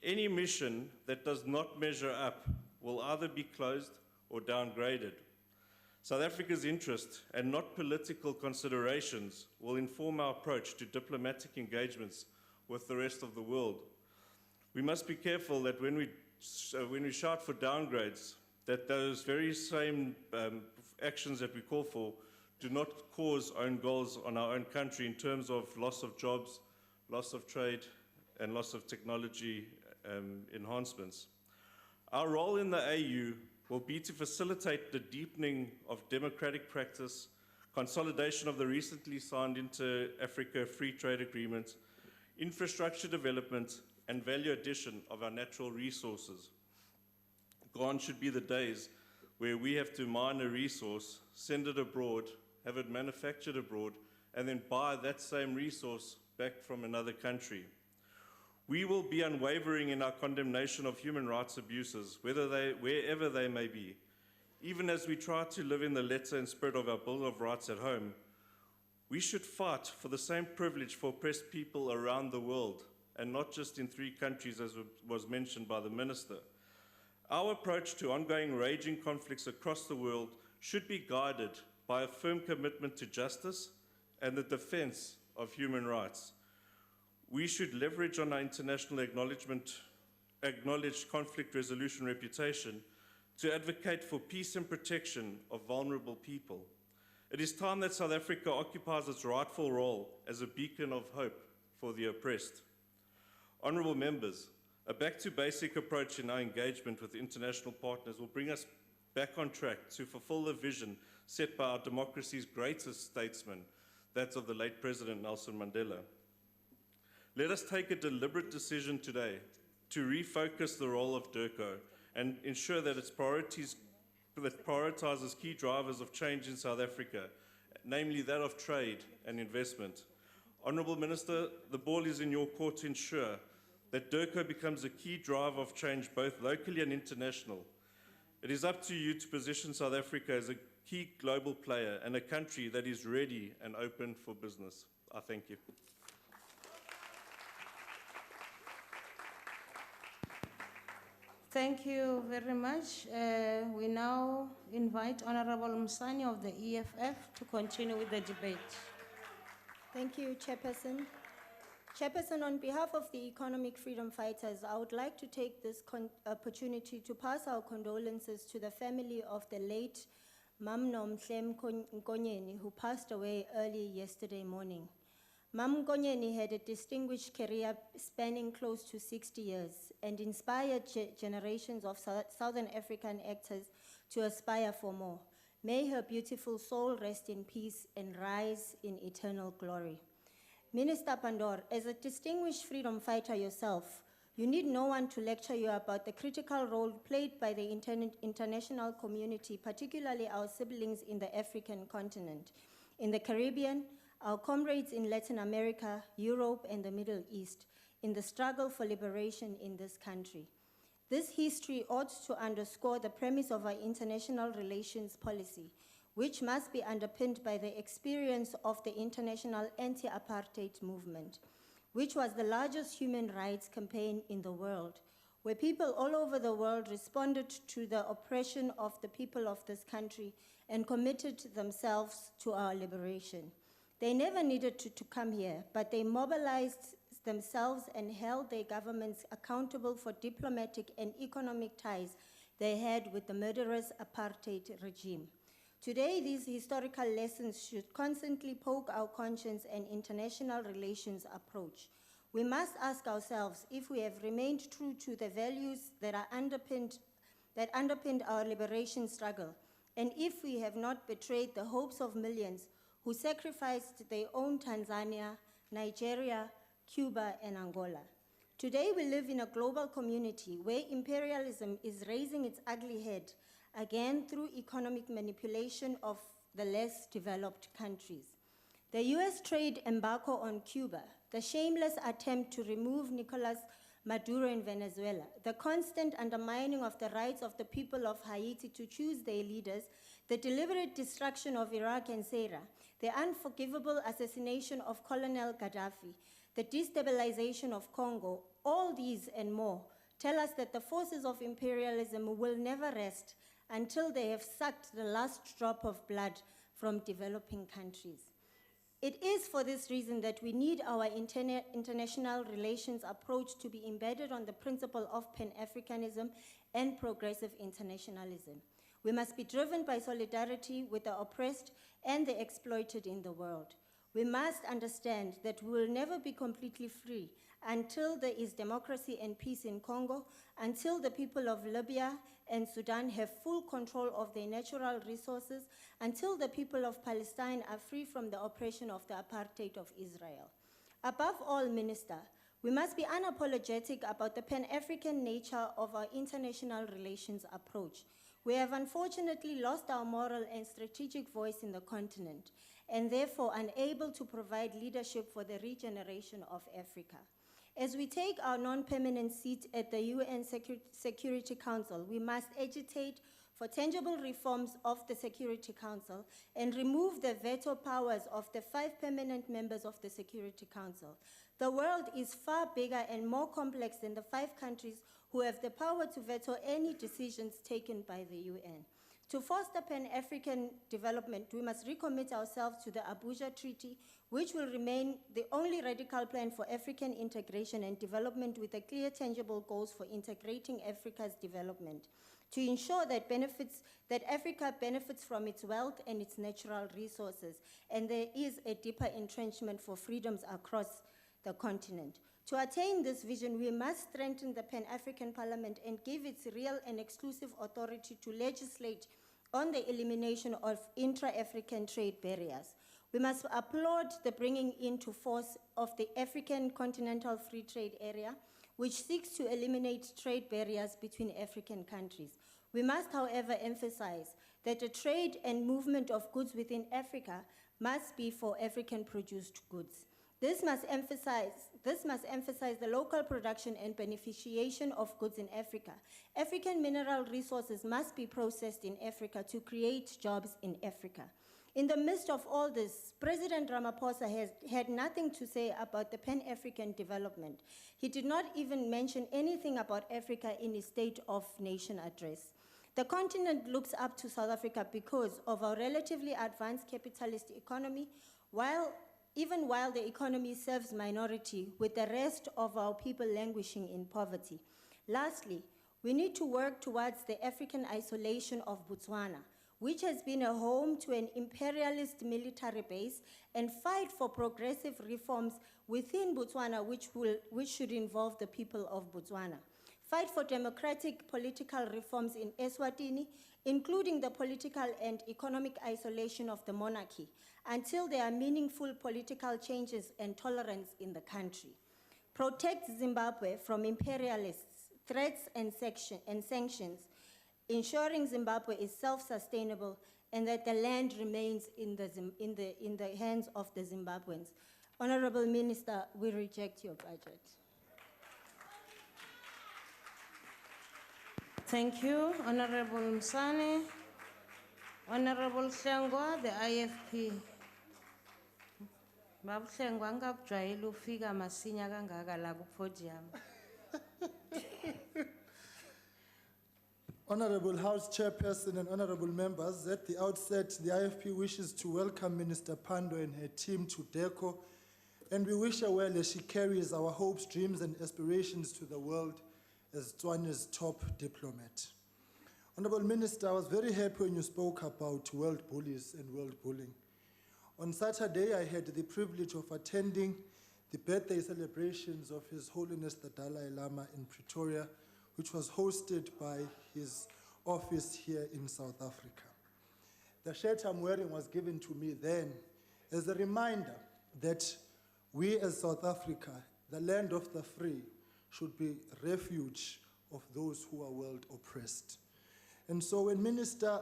any mission that does not measure up will either be closed or downgraded. South Africa's interest and not political considerations will inform our approach to diplomatic engagements with the rest of the world. We must be careful that when we shout for downgrades, that those very same actions that we call for do not cause own goals on our own country in terms of loss of jobs, loss of trade, and loss of technology enhancements. Our role in the AU will be to facilitate the deepening of democratic practice, consolidation of the recently signed Inter-Africa Free Trade Agreement, infrastructure development, and value addition of our natural resources. Gone should be the days where we have to mine a resource, send it abroad, have it manufactured abroad, and then buy that same resource back from another country. We will be unwavering in our condemnation of human rights abuses, wherever they may be. Even as we try to live in the letter and spirit of our Bill of Rights at home, We should fight for the same privilege for oppressed people around the world, and not just in 3 countries as was mentioned by the Minister. Our approach to ongoing raging conflicts across the world should be guided by a firm commitment to justice and the defense of human rights. We should leverage on our international acknowledged conflict resolution reputation to advocate for peace and protection of vulnerable people. It is time that South Africa occupies its rightful role as a beacon of hope for the oppressed. Honourable members, a back-to-basic approach in our engagement with international partners will bring us back on track to fulfill the vision set by our democracy's greatest statesman, that of the late President Nelson Mandela. Let us take a deliberate decision today to refocus the role of DIRCO and ensure that prioritizes key drivers of change in South Africa, namely that of trade and investment. Honourable Minister, the ball is in your court to ensure that DIRCO becomes a key driver of change both locally and international. It is up to you to position South Africa as a key global player and a country that is ready and open for business. I thank you. Thank you very much. We now invite Honorable Msani of the EFF to continue with the debate. Thank you, Chairperson. Chairperson, on behalf of the economic freedom fighters, I would like to take this opportunity to pass our condolences to the family of the late Mam Nomhlem Nkonyeni, who passed away early yesterday morning. Mam Nkonyeni had a distinguished career spanning close to 60 years and inspired generations of Southern African actors to aspire for more. May her beautiful soul rest in peace and rise in eternal glory. Minister Pandor, as a distinguished freedom fighter yourself, you need no one to lecture you about the critical role played by the international community, particularly our siblings in the African continent, in the Caribbean, our comrades in Latin America, Europe, and the Middle East, in the struggle for liberation in this country. This history ought to underscore the premise of our international relations policy, which must be underpinned by the experience of the international anti-apartheid movement, which was the largest human rights campaign in the world, where people all over the world responded to the oppression of the people of this country and committed themselves to our liberation. They never needed to come here, but they mobilized themselves and held their governments accountable for diplomatic and economic ties they had with the murderous apartheid regime. Today, these historical lessons should constantly poke our conscience and international relations approach. We must ask ourselves if we have remained true to the values that underpinned our liberation struggle, and if we have not betrayed the hopes of millions who sacrificed their own Tanzania, Nigeria, Cuba, and Angola. Today, we live in a global community where imperialism is raising its ugly head, again through economic manipulation of the less developed countries. The US trade embargo on Cuba, the shameless attempt to remove Nicolas Maduro in Venezuela, the constant undermining of the rights of the people of Haiti to choose their leaders, the deliberate destruction of Iraq and Syria, the unforgivable assassination of Colonel Gaddafi, the destabilization of Congo, all these and more tell us that the forces of imperialism will never rest until they have sucked the last drop of blood from developing countries. It is for this reason that we need our international relations approach to be embedded on the principle of Pan-Africanism and progressive internationalism. We must be driven by solidarity with the oppressed and the exploited in the world. We must understand that we will never be completely free until there is democracy and peace in Congo, until the people of Libya and Sudan have full control of their natural resources, until the people of Palestine are free from the oppression of the apartheid of Israel. Above all, Minister, we must be unapologetic about the Pan-African nature of our international relations approach. We have unfortunately lost our moral and strategic voice in the continent, and therefore unable to provide leadership for the regeneration of Africa. As we take our non-permanent seat at the UN Security Council, we must agitate for tangible reforms of the Security Council and remove the veto powers of the 5 permanent members of the Security Council. The world is far bigger and more complex than the 5 countries who have the power to veto any decisions taken by the UN. To foster Pan-African development, we must recommit ourselves to the Abuja Treaty, which will remain the only radical plan for African integration and development with a clear, tangible goals for integrating Africa's development, to ensure that Africa benefits from its wealth and its natural resources, and there is a deeper entrenchment for freedoms across the continent. To attain this vision, we must strengthen the Pan-African Parliament and give it real and exclusive authority to legislate on the elimination of intra-African trade barriers. We must applaud the bringing into force of the African Continental Free Trade Area, which seeks to eliminate trade barriers between African countries. We must, however, emphasize that the trade and movement of goods within Africa must be for African-produced goods. This must emphasize the local production and beneficiation of goods in Africa. African mineral resources must be processed in Africa to create jobs in Africa. In the midst of all this, President Ramaphosa has had nothing to say about the Pan-African development. He did not even mention anything about Africa in his State of Nation address. The continent looks up to South Africa because of our relatively advanced capitalist economy, even while the economy serves minority, with the rest of our people languishing in poverty. Lastly, we need to work towards the African isolation of Botswana, which has been a home to an imperialist military base, and fight for progressive reforms within Botswana, which should involve the people of Botswana. Fight for democratic political reforms in Eswatini, including the political and economic isolation of the monarchy, until there are meaningful political changes and tolerance in the country. Protect Zimbabwe from imperialists, threats, and sanctions, ensuring Zimbabwe is self-sustainable and that the land remains in the hands of the Zimbabweans. Honorable Minister, we reject your budget. Thank you, Honorable Msane. Honorable Hlengwa, the IFP. Babu Hlengwa angakujwayela ufika masinya kangaka la ku podium. Honorable House Chairperson and honorable members, at the outset, the IFP wishes to welcome Minister Pando and her team to DECO, and we wish her well as she carries our hopes, dreams, and aspirations to the world as Tswana's top diplomat. Honorable Minister, I was very happy when you spoke about world bullies and world bullying. On Saturday, I had the privilege of attending the birthday celebrations of His Holiness the Dalai Lama in Pretoria, which was hosted by his office here in South Africa. The shirt I'm wearing was given to me then as a reminder that we as South Africa, the land of the free, should be refuge of those who are world oppressed. And so when Minister,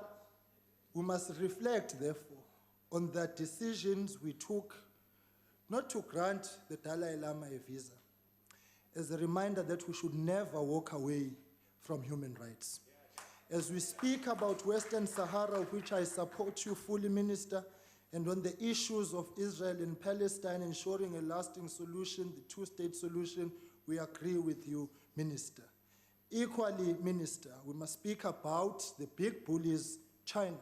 we must reflect, therefore, on the decisions we took not to grant the Dalai Lama a visa, as a reminder that we should never walk away from human rights. As we speak about Western Sahara, which I support you fully, Minister, and on the issues of Israel and Palestine, ensuring a lasting solution, the two-state solution, we agree with you, Minister. Equally, Minister, we must speak about the big bullies, China,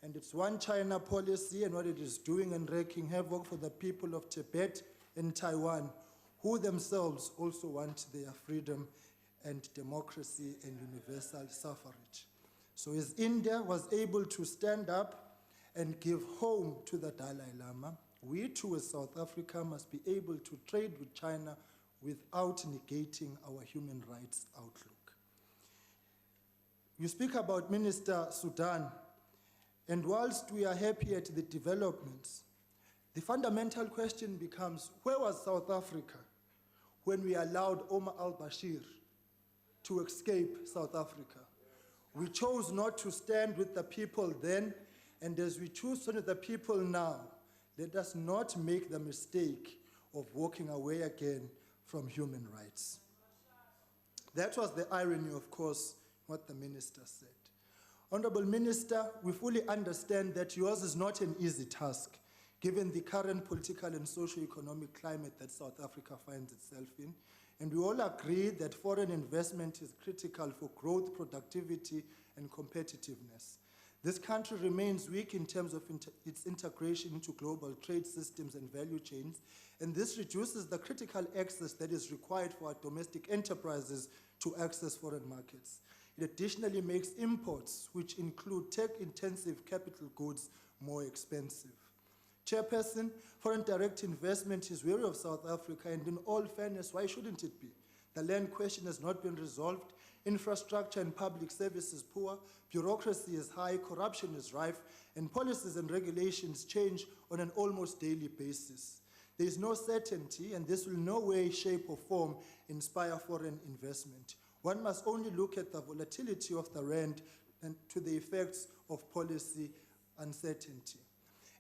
and its one China policy and what it is doing and wreaking havoc for the people of Tibet and Taiwan, who themselves also want their freedom and democracy and universal suffrage. So as India was able to stand up and give home to the Dalai Lama, we too as South Africa must be able to trade with China without negating our human rights outlook. You speak about Minister Sudan, and whilst we are happy at the developments, the fundamental question becomes, where was South Africa when we allowed Omar al-Bashir to escape South Africa? We chose not to stand with the people then, and as we choose to stand with the people now, let us not make the mistake of walking away again from human rights. That was the irony, of course, what the minister said. Honorable Minister, we fully understand that yours is not an easy task, given the current political and socio-economic climate that South Africa finds itself in. And we all agree that foreign investment is critical for growth, productivity, and competitiveness. This country remains weak in terms of its integration into global trade systems and value chains, and this reduces the critical access that is required for our domestic enterprises to access foreign markets. It additionally makes imports, which include tech-intensive capital goods, more expensive. Chairperson, foreign direct investment is wary of South Africa, and in all fairness, why shouldn't it be? The land question has not been resolved, infrastructure and public service is poor, bureaucracy is high, corruption is rife, and policies and regulations change on an almost daily basis. There is no certainty, and this will in no way, shape, or form inspire foreign investment. One must only look at the volatility of the rand and to the effects of policy uncertainty.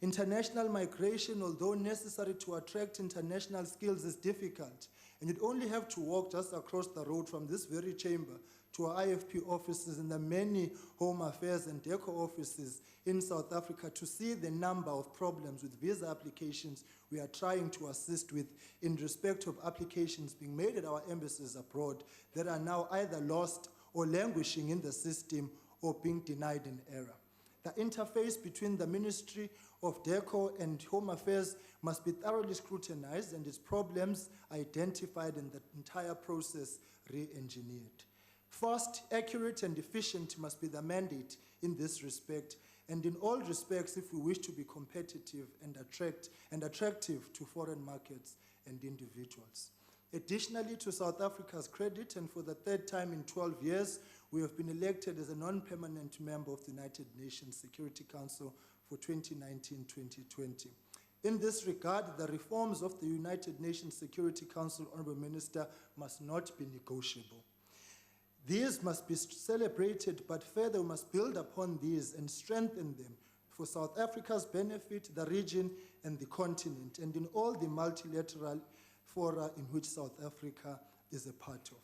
International migration, although necessary to attract international skills, is difficult, and you'd only have to walk just across the road from this very chamber to our IFP offices and the many Home Affairs and DECO offices in South Africa to see the number of problems with visa applications we are trying to assist with in respect of applications being made at our embassies abroad that are now either lost or languishing in the system or being denied in error. The interface between the Ministry of DECO and Home Affairs must be thoroughly scrutinized and its problems identified and the entire process re-engineered. Fast, accurate, and efficient must be the mandate in this respect, and in all respects if we wish to be competitive and attractive to foreign markets and individuals. Additionally, to South Africa's credit, and for the third time in 12 years, we have been elected as a non-permanent member of the United Nations Security Council for 2019-2020. In this regard, the reforms of the United Nations Security Council, Honorable Minister, must not be negotiable. These must be celebrated, but further we must build upon these and strengthen them for South Africa's benefit, the region, and the continent, and in all the multilateral fora in which South Africa is a part of.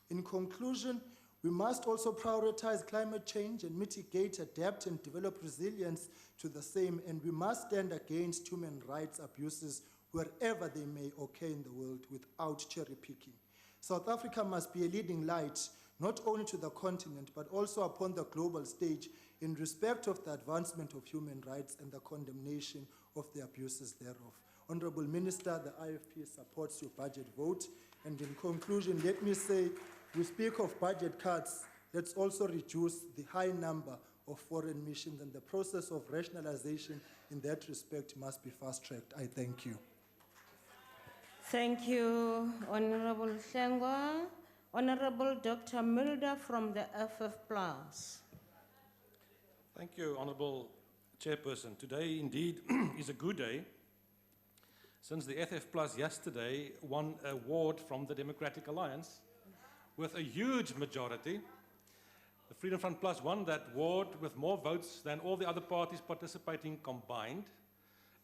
In conclusion, we must also prioritize climate change and mitigate, adapt, and develop resilience to the same, and we must stand against human rights abuses wherever they may occur in the world without cherry picking. South Africa must be a leading light, not only to the continent, but also upon the global stage in respect of the advancement of human rights and the condemnation of the abuses thereof. Honorable Minister, the IFP supports your budget vote. And in conclusion, let me say, we speak of budget cuts, let's also reduce the high number of foreign missions, and the process of rationalization in that respect must be fast-tracked. I thank you. Thank you, Honorable Hlengwa. Honorable Dr. Mulder from the FF+. Thank you, Honorable Chairperson. Today, indeed, is a good day, since the FF+ yesterday won an award from the Democratic Alliance with a huge majority. The Freedom Front Plus won that award with more votes than all the other parties participating combined,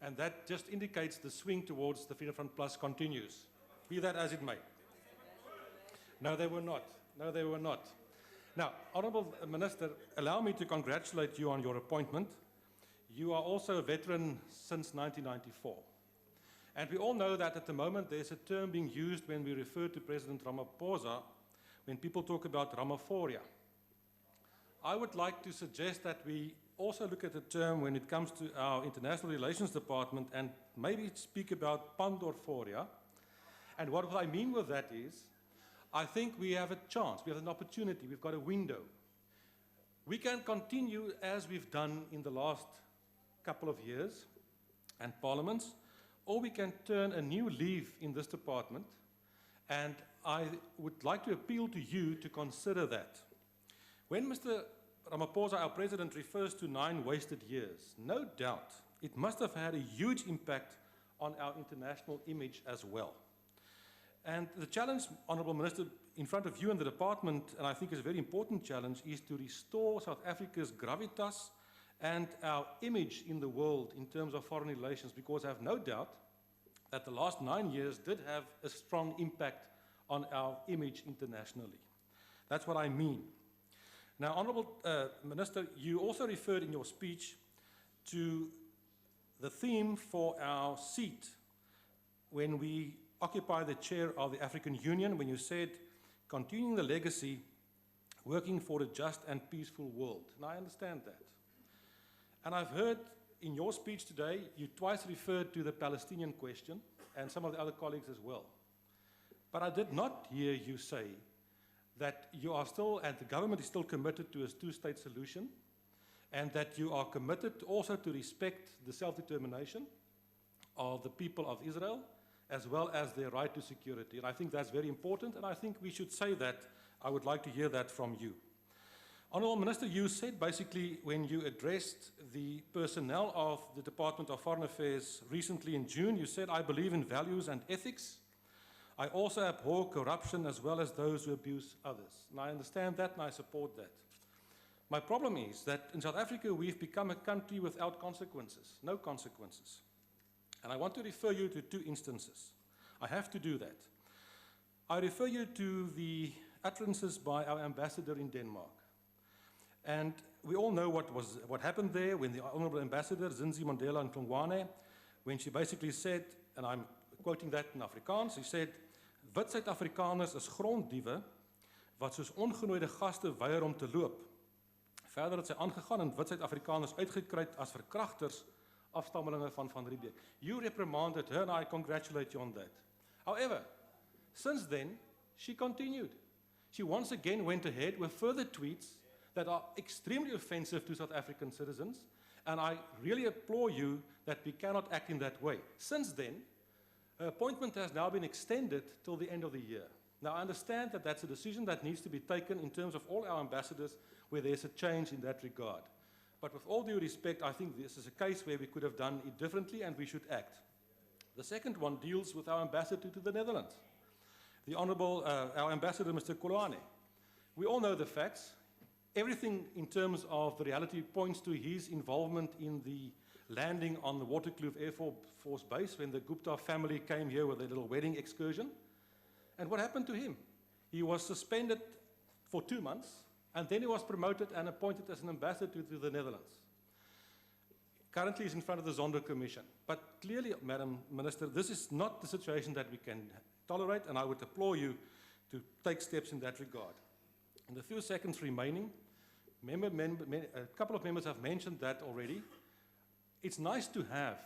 and that just indicates the swing towards the Freedom Front Plus continues, be that as it may. No, they were not. No, they were not. Now, Honourable Minister, allow me to congratulate you on your appointment. You are also a veteran since 1994. And we all know that at the moment there's a term being used when we refer to President Ramaphosa, when people talk about Ramaphoria. I would like to suggest that we also look at the term when it comes to our International Relations Department and maybe speak about Pandorphoria. And what I mean with that is, I think we have a chance, we have an opportunity, we've got a window. We can continue as we've done in the last couple of years and parliaments, or we can turn a new leaf in this department, and I would like to appeal to you to consider that. When Mr. Ramaphosa, our president, refers to 9 wasted years, no doubt it must have had a huge impact on our international image as well. And the challenge, Honourable Minister, in front of you and the department, and I think is a very important challenge, is to restore South Africa's gravitas and our image in the world in terms of foreign relations, because I have no doubt that the last 9 years did have a strong impact on our image internationally. That's what I mean. Now, Honourable Minister, you also referred in your speech to the theme for our seat when we occupy the chair of the African Union, when you said, continuing the legacy, working for a just and peaceful world. And I understand that. And I've heard in your speech today, you twice referred to the Palestinian question, and some of the other colleagues as well. But I did not hear you say that you are still, and the government is still committed to a two-state solution, and that you are committed also to respect the self-determination of the people of Israel, as well as their right to security. And I think that's very important, and I think we should say that. I would like to hear that from you. Honourable Minister, you said basically when you addressed the personnel of the Department of Foreign Affairs recently in June, you said, I believe in values and ethics. I also abhor corruption as well as those who abuse others. And I understand that and I support that. My problem is that in South Africa we've become a country without consequences, no consequences. And I want to refer you to two instances. I have to do that. I refer you to the utterances by our ambassador in Denmark. And we all know what happened there when the Honourable Ambassador, Zinzi Mandela Ntongwane, when she basically said, and I'm quoting that in Afrikaans, she said, wit Suid-Afrikaners is gronddiewe wat soos ongenooide gaste weier om te loop. Verder het sy aangegaan en wit Suid-Afrikaners uitgekruid as verkrachters, afstammelinge van Van Riebeeck. You reprimanded her and I congratulate you on that. However, since then, she continued. She once again went ahead with further tweets that are extremely offensive to South African citizens, and I really applaud you that we cannot act in that way. Since then, her appointment has now been extended till the end of the year. Now, I understand that that's a decision that needs to be taken in terms of all our ambassadors where there's a change in that regard. But with all due respect, I think this is a case where we could have done it differently and we should act. The second one deals with our ambassador to the Netherlands, the Honourable, our Ambassador, Mr. Kolwane. We all know the facts. Everything in terms of the reality points to his involvement in the landing on the Waterkloof Air Force Base when the Gupta family came here with a little wedding excursion. And what happened to him? He was suspended for 2 months, and then he was promoted and appointed as an ambassador to the Netherlands. Currently, he's in front of the Zondo Commission. But clearly, Madam Minister, this is not the situation that we can tolerate, and I would applaud you to take steps in that regard. In the few seconds remaining, a couple of members have mentioned that already. It's nice to have.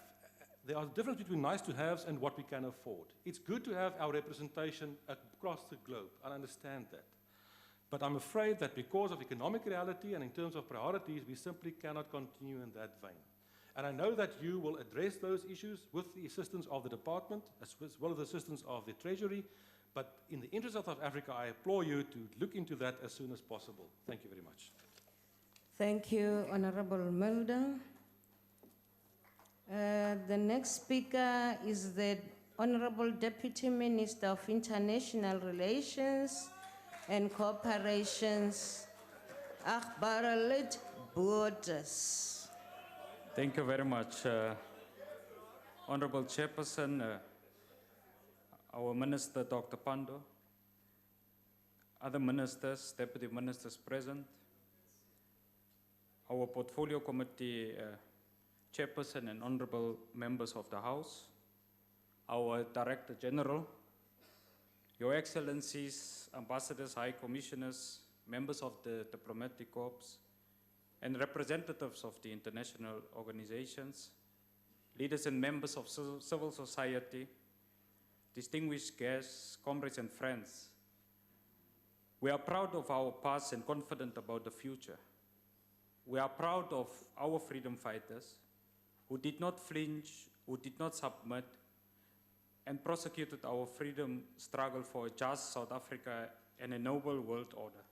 There are a difference between nice to haves and what we can afford. It's good to have our representation across the globe. I understand that. But I'm afraid that because of economic reality and in terms of priorities, we simply cannot continue in that vein. And I know that you will address those issues with the assistance of the department, as well as the assistance of the Treasury. But in the interest of South Africa, I implore you to look into that as soon as possible. Thank you very much. Thank you, Honorable Mulder. The next speaker is the Honorable Deputy Minister of International Relations and Cooperations, Akhbaralit Borders. Thank you very much, Honorable Chairperson, our Minister, Dr. Pando, other ministers, deputy ministers present, our Portfolio Committee Chairperson and honorable members of the House, our Director General, Your Excellencies, Ambassadors, High Commissioners, members of the Diplomatic Corps, and representatives of the international organizations, leaders and members of civil society, distinguished guests, comrades and friends. We are proud of our past and confident about the future. We are proud of our freedom fighters who did not flinch, who did not submit, and prosecuted our freedom struggle for a just South Africa and a noble world order.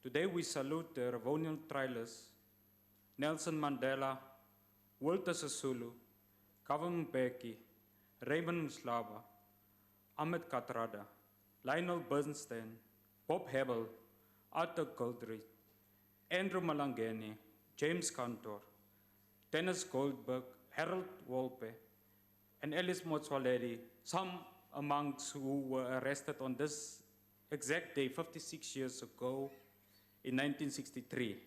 Today we salute the Revolutionary Trialists, Nelson Mandela, Walter Sisulu, Govan Mbeki, Raymond Mhlaba, Ahmed Kathrada, Lionel Bernstein, Bob Hebel, Arthur Goldrich, Andrew Malangeni, James Cantor, Dennis Goldberg, Harold Wolpe, and Alice Motsoaledi, some amongst who were arrested on this exact day 56 years ago in 1963.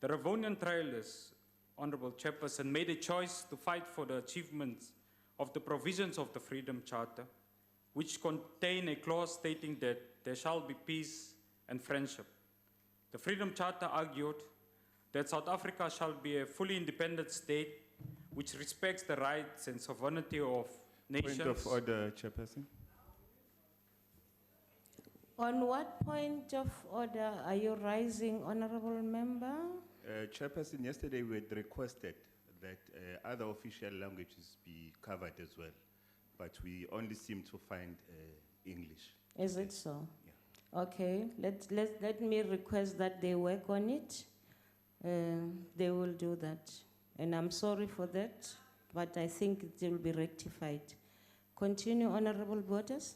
The Ravonian Trailers, Honorable Chairperson, made a choice to fight for the achievements of the provisions of the Freedom Charter, which contain a clause stating that there shall be peace and friendship. The Freedom Charter argued that South Africa shall be a fully independent state which respects the rights and sovereignty of nations. Point of order, Chairperson. On what point of order are you rising, Honorable Member? Chairperson, yesterday we had requested that other official languages be covered as well, but we only seem to find English. Is it so? Yeah. Okay, let me request that they work on it. They will do that. And I'm sorry for that, but I think it will be rectified. Continue, Honorable Waters.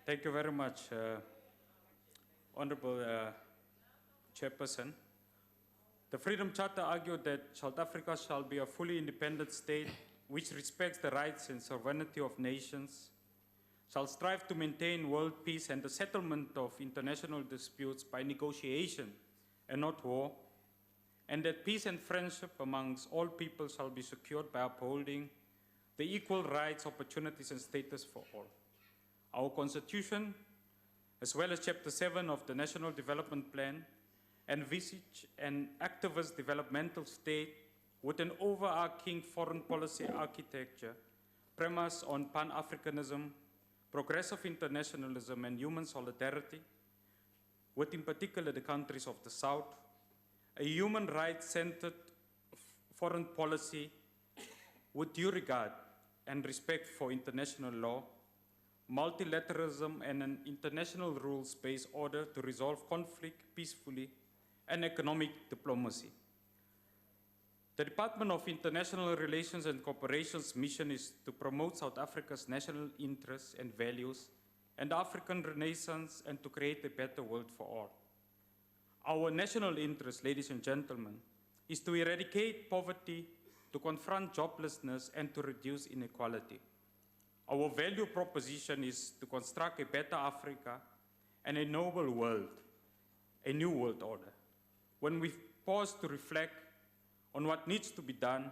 Thank you very much, Honorable Chairperson. The Freedom Charter argued that South Africa shall be a fully independent state which respects the rights and sovereignty of nations, shall strive to maintain world peace and the settlement of international disputes by negotiation and not war, and that peace and friendship amongst all people shall be secured by upholding the equal rights, opportunities, and status for all. Our Constitution, as well as Chapter 7 of the National Development Plan, envisage an activist developmental state with an overarching foreign policy architecture premised on Pan-Africanism, progressive internationalism, and human solidarity, with in particular the countries of the South, a human rights-centered foreign policy with due regard and respect for international law, multilateralism, and an international rules-based order to resolve conflict peacefully, and economic diplomacy. The Department of International Relations and Cooperation's mission is to promote South Africa's national interests and values and the African Renaissance, and to create a better world for all. Our national interest, ladies and gentlemen, is to eradicate poverty, to confront joblessness, and to reduce inequality. Our value proposition is to construct a better Africa and a noble world, a new world order. When we pause to reflect on what needs to be done,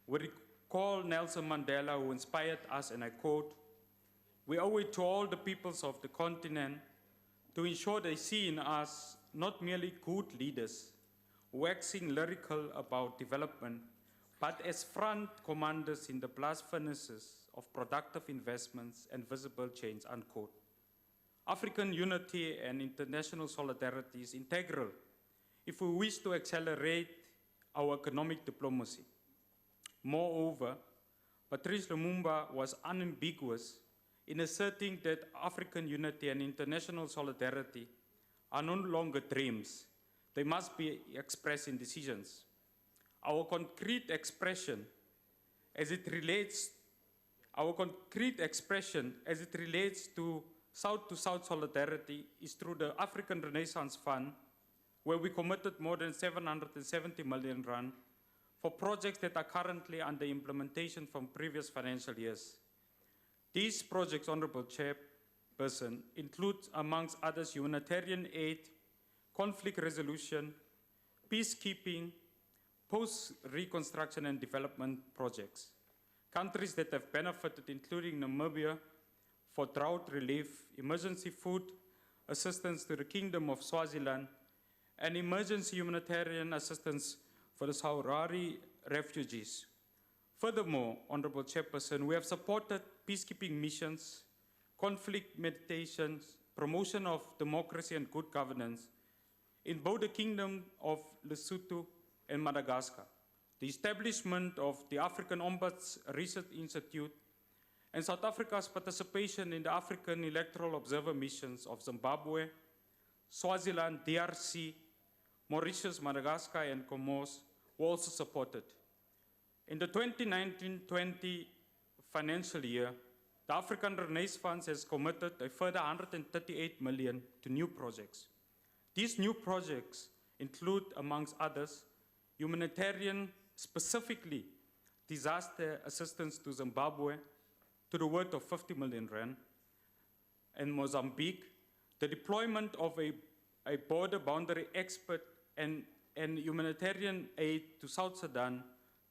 we recall Nelson Mandela, who inspired us, and I quote, "We owe it to all the peoples of the continent to ensure they see in us not merely good leaders, waxing lyrical about development, but as front commanders in the blast furnaces of productive investments and visible change," unquote. African unity and international solidarity is integral if we wish to accelerate our economic diplomacy. Moreover, Patrice Lumumba was unambiguous in asserting that African unity and international solidarity are no longer dreams. They must be expressed in decisions. Our concrete expression as it relates to South solidarity is through the African Renaissance Fund, where we committed more than 770 million rand for projects that are currently under implementation from previous financial years. These projects, Honorable Chairperson, include, amongst others, humanitarian aid, conflict resolution, peacekeeping, post-reconstruction and development projects. Countries that have benefited, including Namibia, for drought relief, emergency food assistance to the Kingdom of Swaziland, and emergency humanitarian assistance for the Saurari refugees. Furthermore, Honorable Chairperson, we have supported peacekeeping missions, conflict meditations, promotion of democracy and good governance in both the Kingdom of Lesotho and Madagascar, the establishment of the African Ombuds Research Institute, and South Africa's participation in the African Electoral Observer Missions of Zimbabwe, Swaziland, DRC, Mauritius, Madagascar, and Comoros were also supported. In the 2019-20 financial year, the African Renaissance Fund has committed a further 138 million to new projects. These new projects include, amongst others, humanitarian, specifically disaster assistance to Zimbabwe, to the worth of 50 million rand, and Mozambique, the deployment of a a border boundary expert and humanitarian aid to South Sudan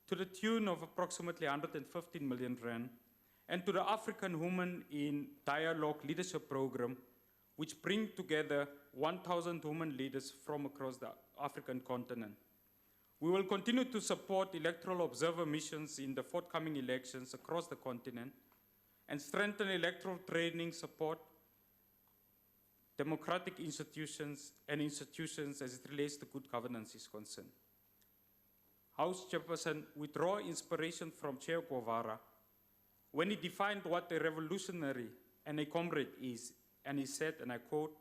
to the tune of approximately 115 million rand, and to the African Women in Dialogue Leadership Program, which bring together 1,000 women leaders from across the African continent. We will continue to support electoral observer missions in the forthcoming elections across the continent and strengthen electoral training support, democratic institutions, and institutions as it relates to good governance is concerned. House Chairperson, we draw inspiration from Che Guevara when he defined what a revolutionary and a comrade is, and he said, and I quote,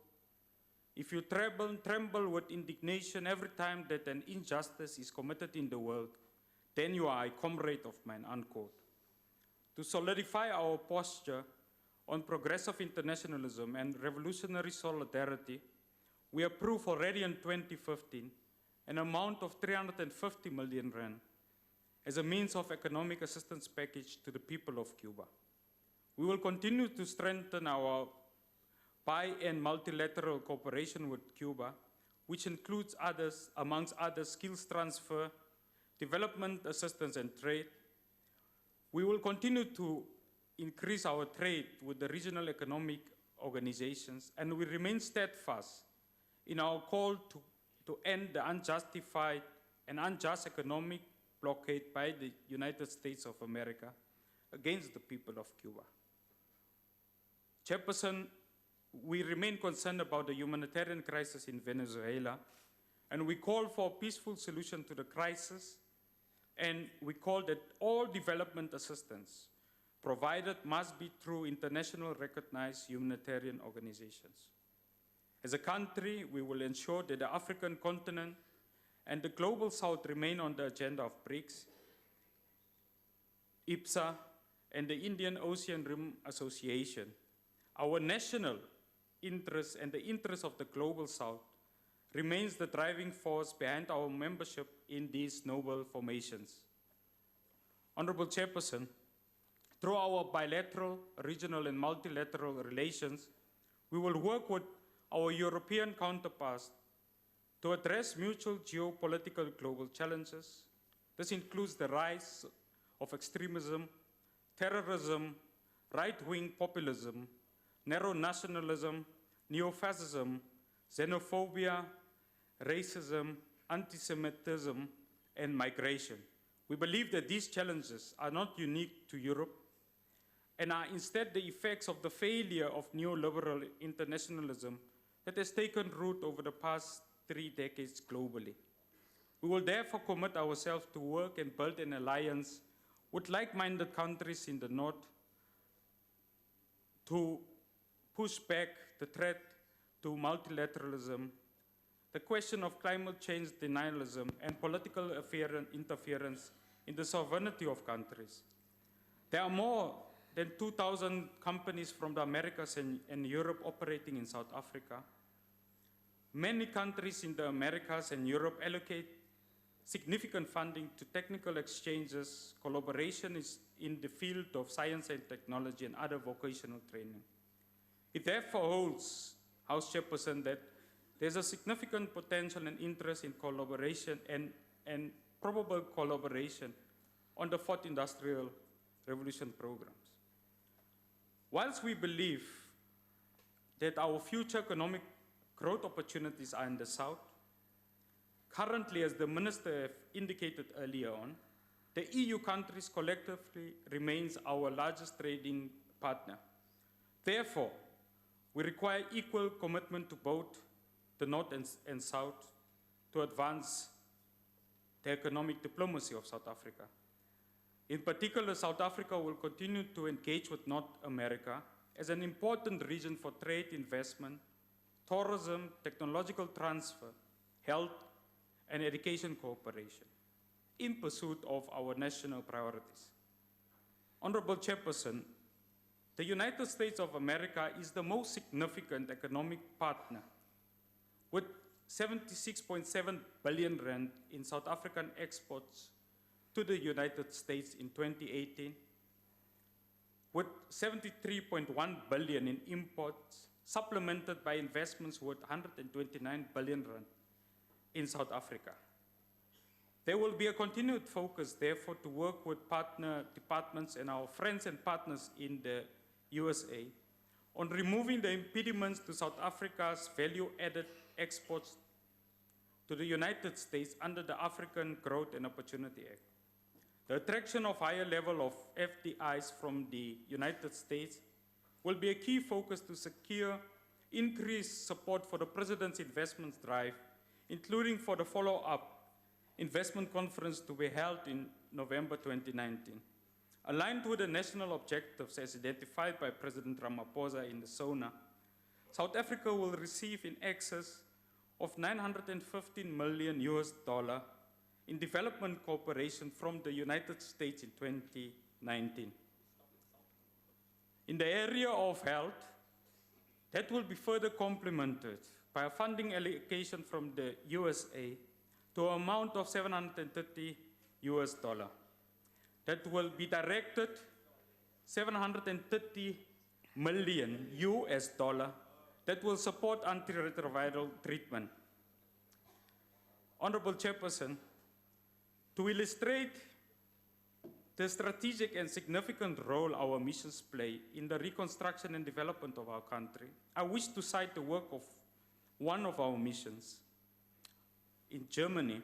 "If you tremble with indignation every time that an injustice is committed in the world, then you are a comrade of mine," unquote. To solidify our posture on progressive internationalism and revolutionary solidarity, we approved already in 2015 an amount of 350 million rand as a means of economic assistance package to the people of Cuba. We will continue to strengthen our bi- and multilateral cooperation with Cuba, which includes others, amongst others, skills transfer, development assistance and trade. We will continue to increase our trade with the regional economic organizations, and we remain steadfast in our call to end the unjustified and unjust economic blockade by the United States of America against the people of Cuba. Chairperson, we remain concerned about the humanitarian crisis in Venezuela, and we call for a peaceful solution to the crisis, and we call that all development assistance provided must be through international recognized humanitarian organizations. As a country, we will ensure that the African continent and the global South remain on the agenda of BRICS, IPSA, and the Indian Ocean Rim Association. Our national interest and the interest of the global South remains the driving force behind our membership in these noble formations. Honorable Chairperson, through our bilateral, regional, and multilateral relations, we will work with our European counterparts to address mutual geopolitical global challenges. This includes the rise of extremism, terrorism, right-wing populism, narrow nationalism, neo-fascism, xenophobia, racism, anti-Semitism, and migration. We believe that these challenges are not unique to Europe and are instead the effects of the failure of neoliberal internationalism that has taken root over the past 3 decades globally. We will therefore commit ourselves to work and build an alliance with like-minded countries in the North to push back the threat to multilateralism, the question of climate change denialism, and political interference in the sovereignty of countries. There are more than 2,000 companies from the Americas and Europe operating in South Africa. Many countries in the Americas and Europe allocate significant funding to technical exchanges, collaboration is in the field of science and technology, and other vocational training. It therefore holds, House Chairperson, that there's a significant potential and interest in collaboration and probable collaboration on the 4th Industrial Revolution programs. Whilst we believe that our future economic growth opportunities are in the South, currently, as the Minister have indicated earlier on, the EU countries collectively remains our largest trading partner. Therefore, we require equal commitment to both the North and South to advance the economic diplomacy of South Africa. In particular, South Africa will continue to engage with North America as an important region for trade, investment, tourism, technological transfer, health, and education cooperation in pursuit of our national priorities. Honorable Chairperson, the United States of America is the most significant economic partner with 76.7 billion rand in South African exports to the United States in 2018, with 73.1 billion in imports supplemented by investments worth 129 billion rand in South Africa. There will be a continued focus, therefore, to work with partner departments and our friends and partners in the USA on removing the impediments to South Africa's value-added exports to the United States under the African Growth and Opportunity Act. The attraction of higher level of FDIs from the United States will be a key focus to secure increased support for the President's investments drive, including for the follow-up investment conference to be held in November 2019. Aligned with the national objectives as identified by President Ramaphosa in the SONA, South Africa will receive in excess of $915 million in development cooperation from the United States in 2019. In the area of health, that will be further complemented by a funding allocation from the USA to an amount of $730. That will be directed $730 million that will support antiretroviral treatment. Honorable Chairperson, to illustrate the strategic and significant role our missions play in the reconstruction and development of our country, I wish to cite the work of one of our missions. In Germany,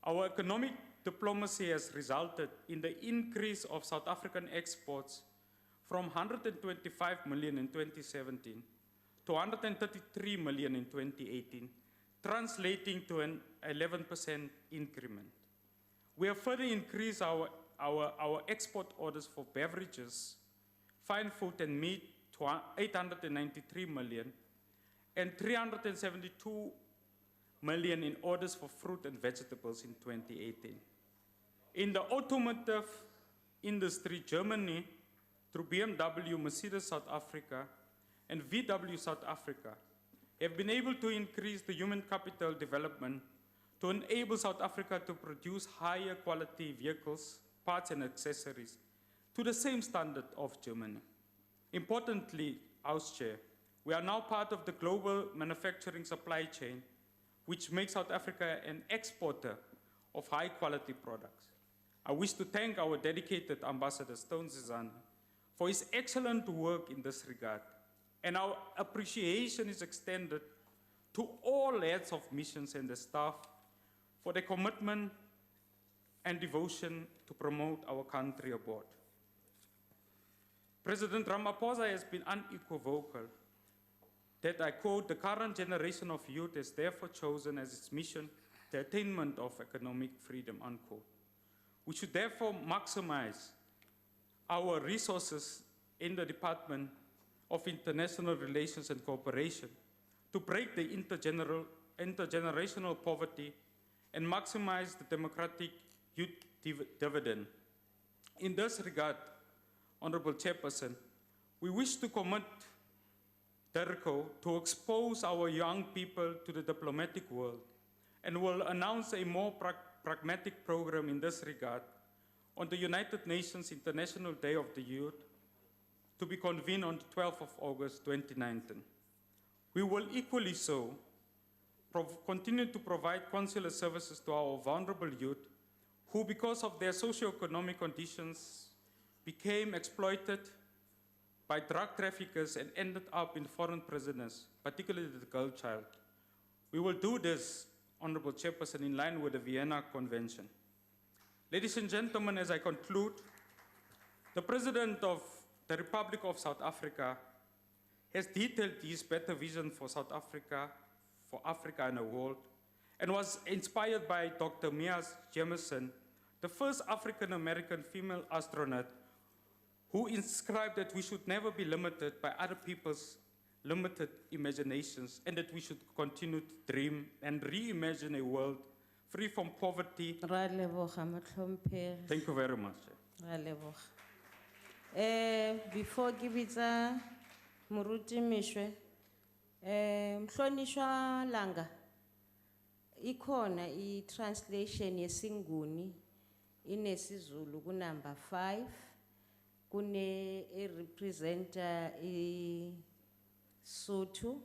our economic diplomacy has resulted in the increase of South African exports from 125 million in 2017 to 133 million in 2018, translating to an 11% increment. We have further increased our export orders for beverages, fine food and meat to 893 million and 372 million in orders for fruit and vegetables in 2018. In the automotive industry, Germany, through BMW, Mercedes South Africa, and VW South Africa, have been able to increase the human capital development to enable South Africa to produce higher quality vehicles, parts and accessories to the same standard of Germany. Importantly, House Chair, we are now part of the global manufacturing supply chain, which makes South Africa an exporter of high quality products. I wish to thank our dedicated Ambassador Stone Zizana for his excellent work in this regard, and our appreciation is extended to all heads of missions and the staff for their commitment and devotion to promote our country abroad. President Ramaphosa has been unequivocal that, I quote, "The current generation of youth has therefore chosen as its mission the attainment of economic freedom," unquote. We should therefore maximize our resources in the Department of International Relations and Cooperation to break the intergenerational poverty and maximize the democratic youth dividend. In this regard, Honorable Chairperson, we wish to commit DERCO to expose our young people to the diplomatic world and will announce a more pragmatic program in this regard on the United Nations International Day of the Youth to be convened on the 12th of August 2019. We will equally so continue to provide consular services to our vulnerable youth who, because of their socioeconomic conditions, became exploited by drug traffickers and ended up in foreign prisoners, particularly the girl child. We will do this, Honorable Chairperson, in line with the Vienna Convention. Ladies and gentlemen, as I conclude, the President of the Republic of South Africa has detailed his better vision for South Africa, for Africa and the world, and was inspired by Dr. Mia Jameson, the first African-American female astronaut, who inscribed that we should never be limited by other people's limited imaginations and that we should continue to dream and reimagine a world free from poverty. Ra leboga motlhomphehi. Thank you very much. Ra leboga. Before giving Muruti Mishwe, Mhlonishwa Langa, ikhona i-translation yesinguni inesizulu kunumber 5, kune representer Sotho,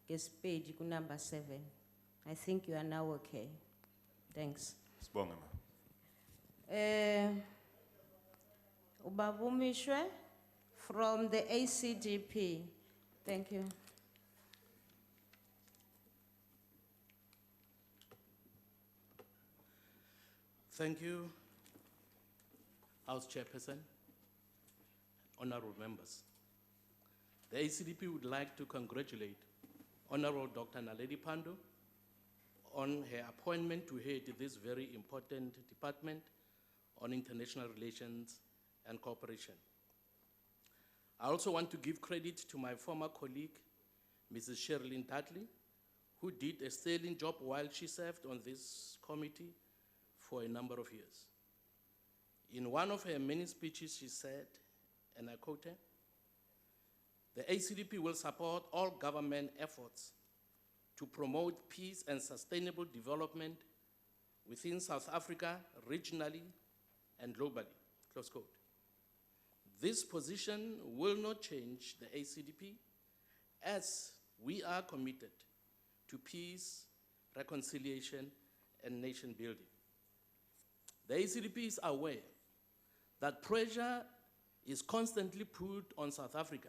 Gespedi, number 7. I think you are now okay. Thanks. Sibonga, ma. Ubabumishwe from the ACDP. Thank you. Thank you, House Chairperson, honorable members. The ACDP would like to congratulate Honorable Dr. Naledi Pandor on her appointment to head this very important department on international relations and cooperation. I also want to give credit to my former colleague, Mrs. Sherilyn Dudley, who did a sterling job while she served on this committee for a number of years. In one of her many speeches, she said, and I quote her, "The ACDP will support all government efforts to promote peace and sustainable development within South Africa, regionally and globally," close quote. This position will not change the ACDP as we are committed to peace, reconciliation, and nation building. The ACDP is aware that pressure is constantly put on South Africa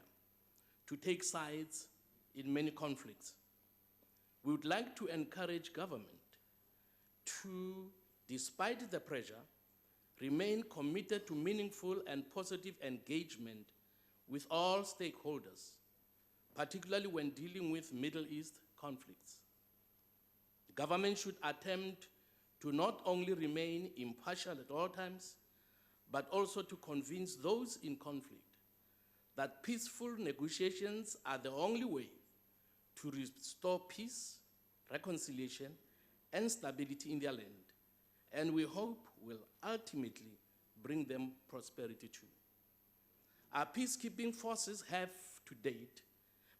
to take sides in many conflicts. We would like to encourage government to, despite the pressure, remain committed to meaningful and positive engagement with all stakeholders, particularly when dealing with Middle East conflicts. The government should attempt to not only remain impartial at all times, but also to convince those in conflict that peaceful negotiations are the only way to restore peace, reconciliation, and stability in their land, and we hope will ultimately bring them prosperity too. Our peacekeeping forces have, to date,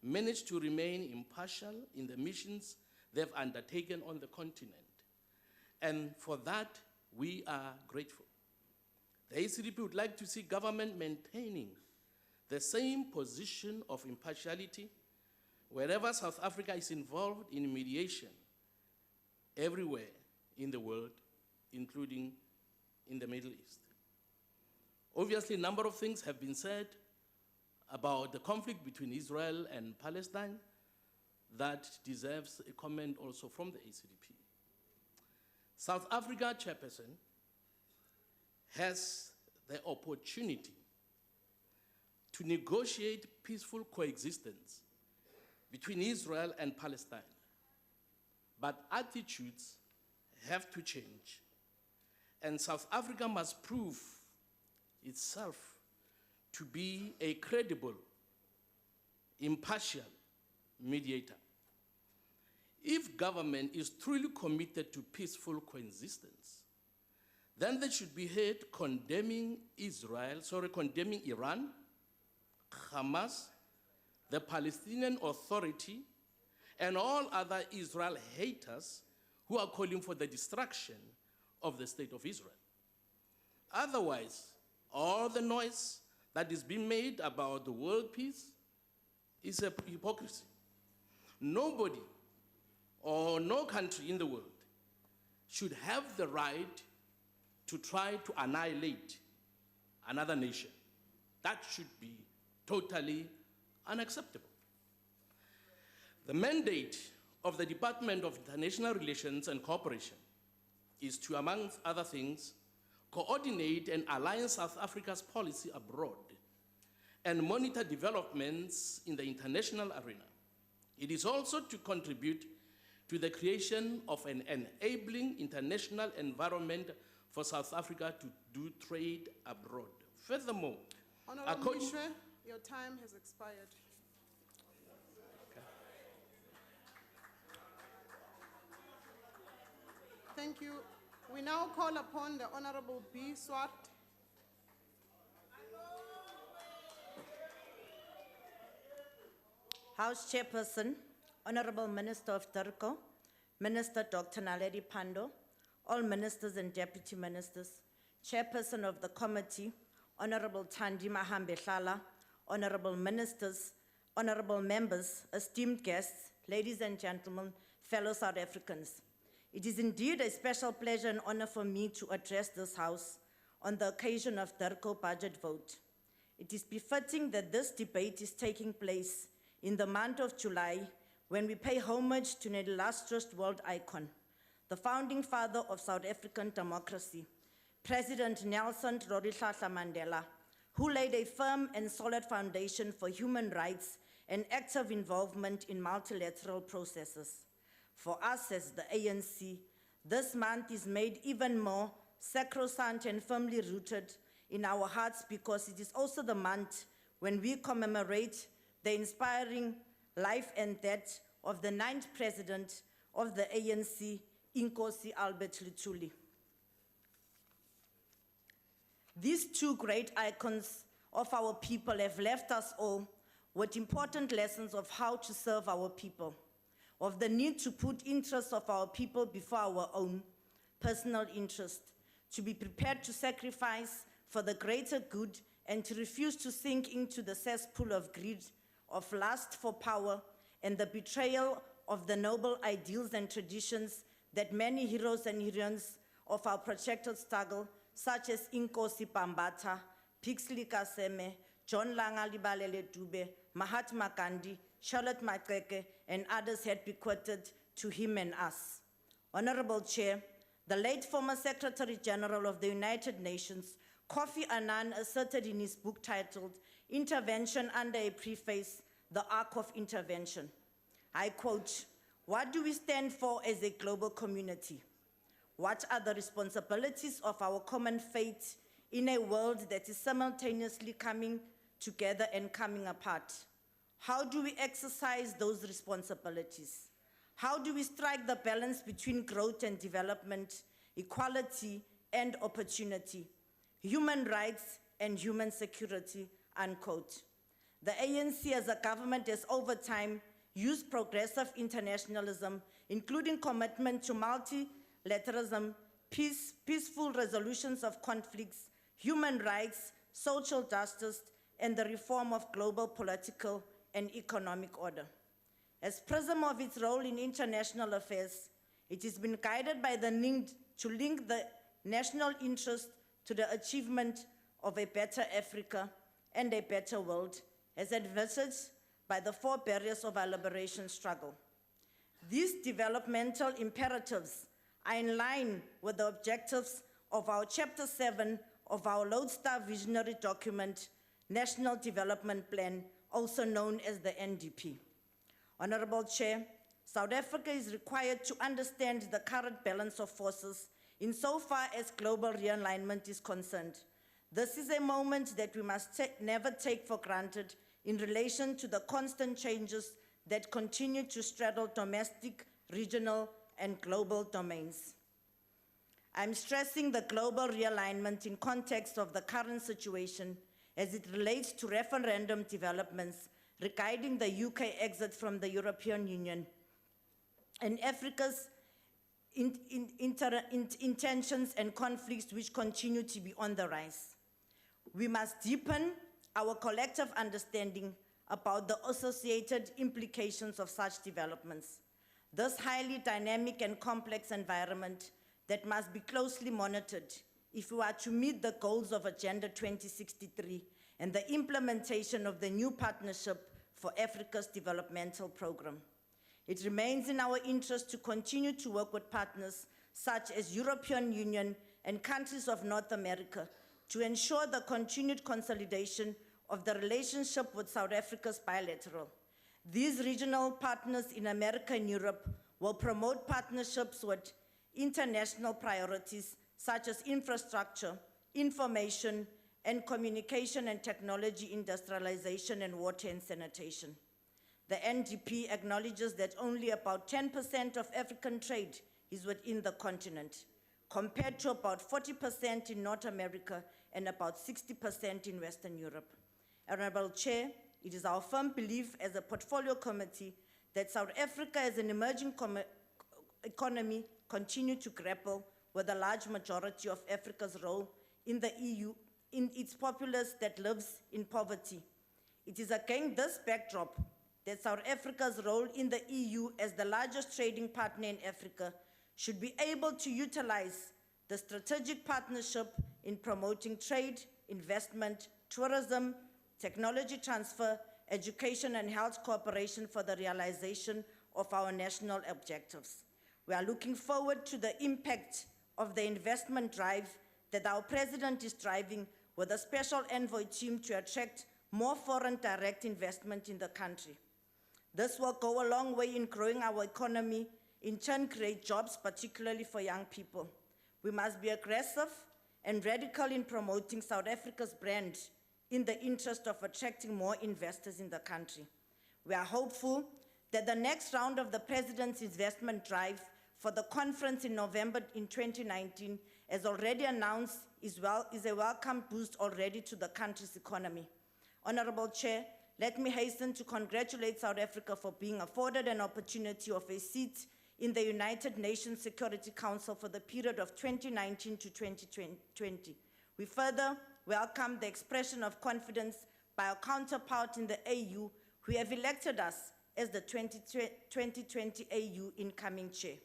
managed to remain impartial in the missions they've undertaken on the continent, and for that, we are grateful. The ACDP would like to see government maintaining the same position of impartiality wherever South Africa is involved in mediation everywhere in the world, including in the Middle East. Obviously, a number of things have been said about the conflict between Israel and Palestine that deserves a comment also from the ACDP. South Africa, Chairperson, has the opportunity to negotiate peaceful coexistence between Israel and Palestine. But attitudes have to change, and South Africa must prove itself to be a credible, impartial mediator. If government is truly committed to peaceful coexistence, then they should be heard condemning Iran, Hamas, the Palestinian Authority, and all other Israel haters who are calling for the destruction of the state of Israel. Otherwise, all the noise that is being made about the world peace is a hypocrisy. Nobody or no country in the world should have the right to try to annihilate another nation. That should be totally unacceptable. The mandate of the Department of International Relations and Cooperation is to, among other things, coordinate and align South Africa's policy abroad and monitor developments in the international arena. It is also to contribute to the creation of an enabling international environment for South Africa to do trade abroad. Furthermore, Honorable Mishwe, your time has expired. Thank you. We now call upon the Honorable B. Swart. House Chairperson, Honorable Minister of Turko, Minister Dr. Naledi Pandor, all ministers and deputy ministers, Chairperson of the committee, Honorable Thandi Mahambe-Hlala, Honorable ministers, honorable members, esteemed guests, ladies and gentlemen, fellow South Africans. It is indeed a special pleasure and honor for me to address this House on the occasion of DIRCO budget vote. It is befitting that this debate is taking place in the month of July when we pay homage to an illustrious world icon, the founding father of South African democracy, President Nelson Rolihlahla Mandela, who laid a firm and solid foundation for human rights and active involvement in multilateral processes. For us as the ANC, this month is made even more sacrosanct and firmly rooted in our hearts because it is also the month when we commemorate the inspiring life and death of the 9th president of the ANC, Inkosi Albert Luthuli. These two great icons of our people have left us all with important lessons of how to serve our people, of the need to put interests of our people before our own personal interest, to be prepared to sacrifice for the greater good and to refuse to sink into the cesspool of greed, of lust for power, and the betrayal of the noble ideals and traditions that many heroes and heroines of our protracted struggle, such as Inkosi Pambata, Pixley Kaseme, John Langa Libalele Dube, Mahatma Gandhi, Charlotte Maxeke, and others had bequeathed to him and us. Honorable Chair, the late former Secretary General of the United Nations, Kofi Annan, asserted in his book titled Intervention under a Preface, The Arc of Intervention. I quote, "What do we stand for as a global community? What are the responsibilities of our common fate in a world that is simultaneously coming together and coming apart? How do we exercise those responsibilities? How do we strike the balance between growth and development, equality and opportunity, human rights and human security," unquote. The ANC as a government has over time used progressive internationalism, including commitment to multilateralism, peaceful resolutions of conflicts, human rights, social justice, and the reform of global political and economic order. As prism of its role in international affairs, it has been guided by the need to link the national interest to the achievement of a better Africa and a better world, as envisaged by the 4 barriers of our liberation struggle. These developmental imperatives are in line with the objectives of our Chapter 7 of our Lodestar Visionary Document, National Development Plan, also known as the NDP. Honorable Chair, South Africa is required to understand the current balance of forces insofar as global realignment is concerned. This is a moment that we must never take for granted in relation to the constant changes that continue to straddle domestic, regional, and global domains. I'm stressing the global realignment in context of the current situation as it relates to referendum developments regarding the UK exit from the European Union and Africa's intentions and conflicts which continue to be on the rise. We must deepen our collective understanding about the associated implications of such developments. This highly dynamic and complex environment that must be closely monitored if we are to meet the goals of Agenda 2063 and the implementation of the new Partnership for Africa's Developmental Program. It remains in our interest to continue to work with partners such as European Union and countries of North America to ensure the continued consolidation of the relationship with South Africa's bilateral. These regional partners in America and Europe will promote partnerships with international priorities such as infrastructure, information, and communication and technology industrialization and water and sanitation. The NDP acknowledges that only about 10% of African trade is within the continent, compared to about 40% in North America and about 60% in Western Europe. Honorable Chair, it is our firm belief as a portfolio committee that South Africa as an emerging economy continue to grapple with a large majority of Africa's role in the EU, in its populace that lives in poverty, It is against this backdrop that South Africa's role in the EU as the largest trading partner in Africa should be able to utilize the strategic partnership in promoting trade, investment, tourism, technology transfer, education and health cooperation for the realization of our national objectives. We are looking forward to the impact of the investment drive that our president is driving with a special envoy team to attract more foreign direct investment in the country. This will go a long way in growing our economy, in turn create jobs, particularly for young people. We must be aggressive and radical in promoting South Africa's brand in the interest of attracting more investors in the country. We are hopeful that the next round of the President's investment drive for the conference in November in 2019, as already announced, is a welcome boost already to the country's economy. Honorable Chair, let me hasten to congratulate South Africa for being afforded an opportunity of a seat in the United Nations Security Council for the period of 2019 to 2020. We further welcome the expression of confidence by our counterpart in the AU, who have elected us as the 2020 AU incoming chair.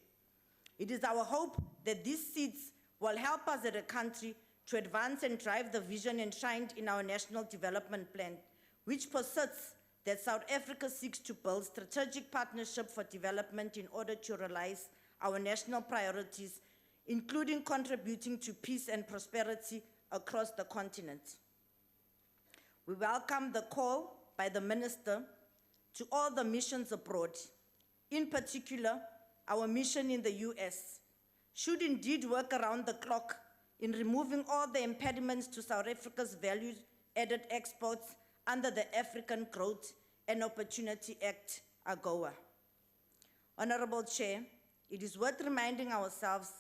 It is our hope that these seats will help us as a country to advance and drive the vision enshrined in our National Development Plan, which posits that South Africa seeks to build strategic partnership for development in order to realize our national priorities, including contributing to peace and prosperity across the continent. We welcome the call by the Minister to all the missions abroad, in particular, our mission in the US, should indeed work around the clock in removing all the impediments to South Africa's value-added exports under the African Growth and Opportunity Act, AGOA. Honorable Chair, it is worth reminding ourselves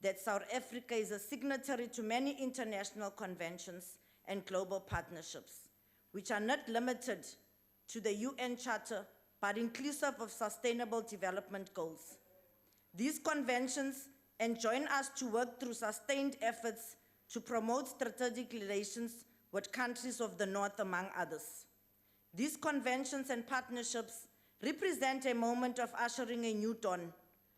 that South Africa is a signatory to many international conventions and global partnerships, which are not limited to the UN Charter, but inclusive of sustainable development goals. These conventions enjoin us to work through sustained efforts to promote strategic relations with countries of the North, among others. These conventions and partnerships represent a moment of ushering a new dawn,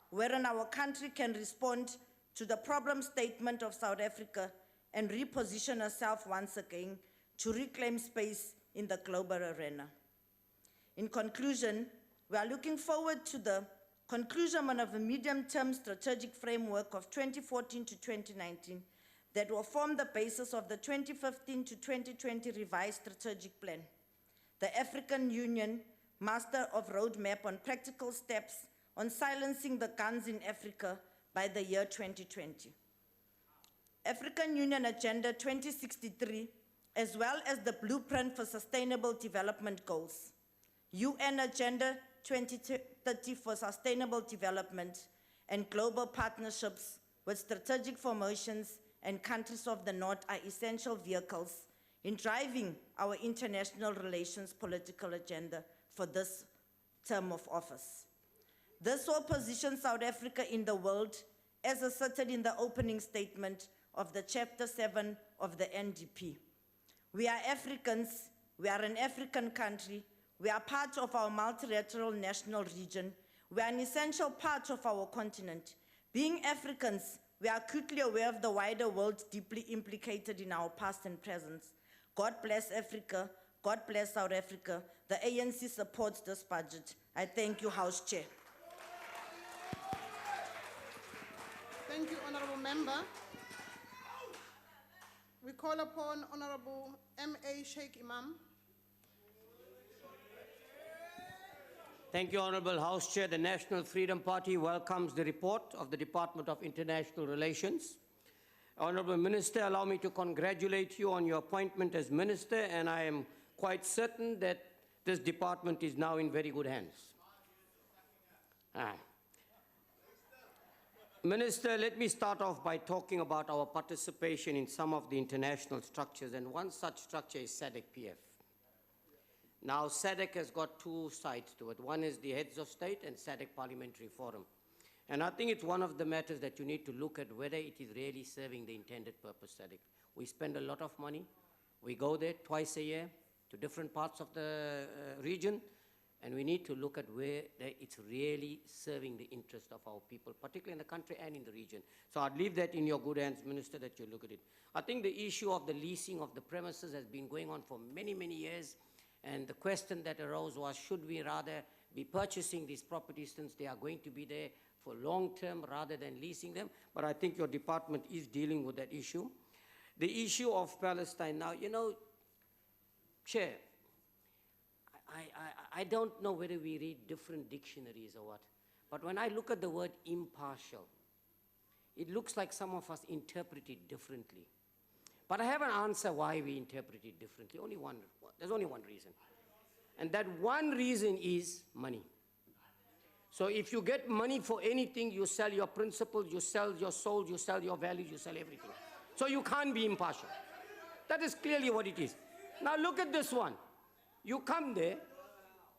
wherein our country can respond to the problem statement of South Africa and reposition herself once again to reclaim space in the global arena. In conclusion, we are looking forward to the conclusion of a medium-term strategic framework of 2014 to 2019 that will form the basis of the 2015 to 2020 revised strategic plan. The African Union Master of Roadmap on practical steps on silencing the guns in Africa by the year 2020. African Union Agenda 2063, as well as the Blueprint for Sustainable Development Goals. UN Agenda 2030 for Sustainable Development and global partnerships with strategic formations and countries of the North are essential vehicles in driving our international relations political agenda for this term of office. This will position South Africa in the world as asserted in the opening statement of the Chapter 7 of the NDP. We are Africans, we are an African country, we are part of our multilateral national region, we are an essential part of our continent. Being Africans, we are acutely aware of the wider world deeply implicated in our past and present. God bless Africa, God bless South Africa. The ANC supports this budget. I thank you, House Chair. Thank you, Honorable Member. We call upon Honorable M.A. Sheikh Imam. Thank you, Honorable House Chair. The National Freedom Party welcomes the report of the Department of International Relations. Honorable Minister, allow me to congratulate you on your appointment as Minister, and I am quite certain that this department is now in very good hands. Minister, let me start off by talking about our participation in some of the international structures, and one such structure is SADC-PF. Now, SADC has got two sides to it. One is the heads of state and SADC Parliamentary Forum. And I think it's one of the matters that you need to look at whether it is really serving the intended purpose, SADC. We spend a lot of money. We go there twice a year. to different parts of the region, and we need to look at where it's really serving the interest of our people, particularly in the country and in the region. So I'd leave that in your good hands, Minister, that you look at it. I think the issue of the leasing of the premises has been going on for many, many years, and the question that arose was, should we rather be purchasing these properties since they are going to be there for long term rather than leasing them? But I think your department is dealing with that issue. The issue of Palestine now, you know, Chair, I don't know whether we read different dictionaries or what, but when I look at the word impartial, it looks like some of us interpret it differently. But I have an answer why we interpret it differently. There's only one reason. And that one reason is money. So if you get money for anything, you sell your principles, you sell your soul, you sell your values, you sell everything. So you can't be impartial. That is clearly what it is. Now look at this one. You come there,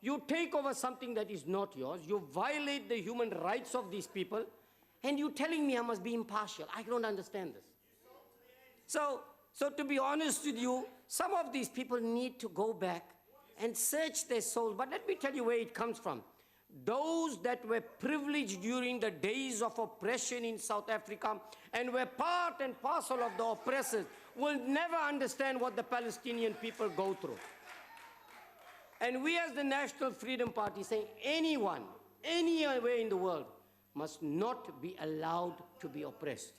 you take over something that is not yours, you violate the human rights of these people, and you're telling me I must be impartial. I don't understand this. So to be honest with you, some of these people need to go back and search their souls. But let me tell you where it comes from. Those that were privileged during the days of oppression in South Africa and were part and parcel of the oppressors will never understand what the Palestinian people go through. And we as the National Freedom Party saying anyone, anywhere in the world, must not be allowed to be oppressed.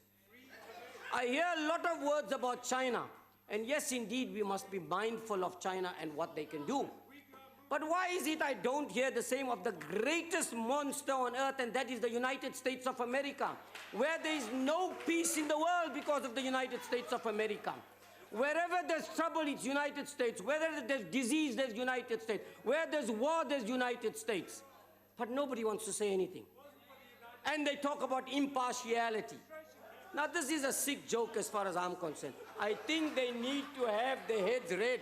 I hear a lot of words about China, and yes, indeed, we must be mindful of China and what they can do. But why is it I don't hear the same of the greatest monster on earth, and that is the United States of America, where there is no peace in the world because of the United States of America. Wherever there's trouble, it's United States. Wherever there's disease, there's United States. Where there's war, there's United States. But nobody wants to say anything. And they talk about impartiality. Now, this is a sick joke as far as I'm concerned. I think they need to have their heads red.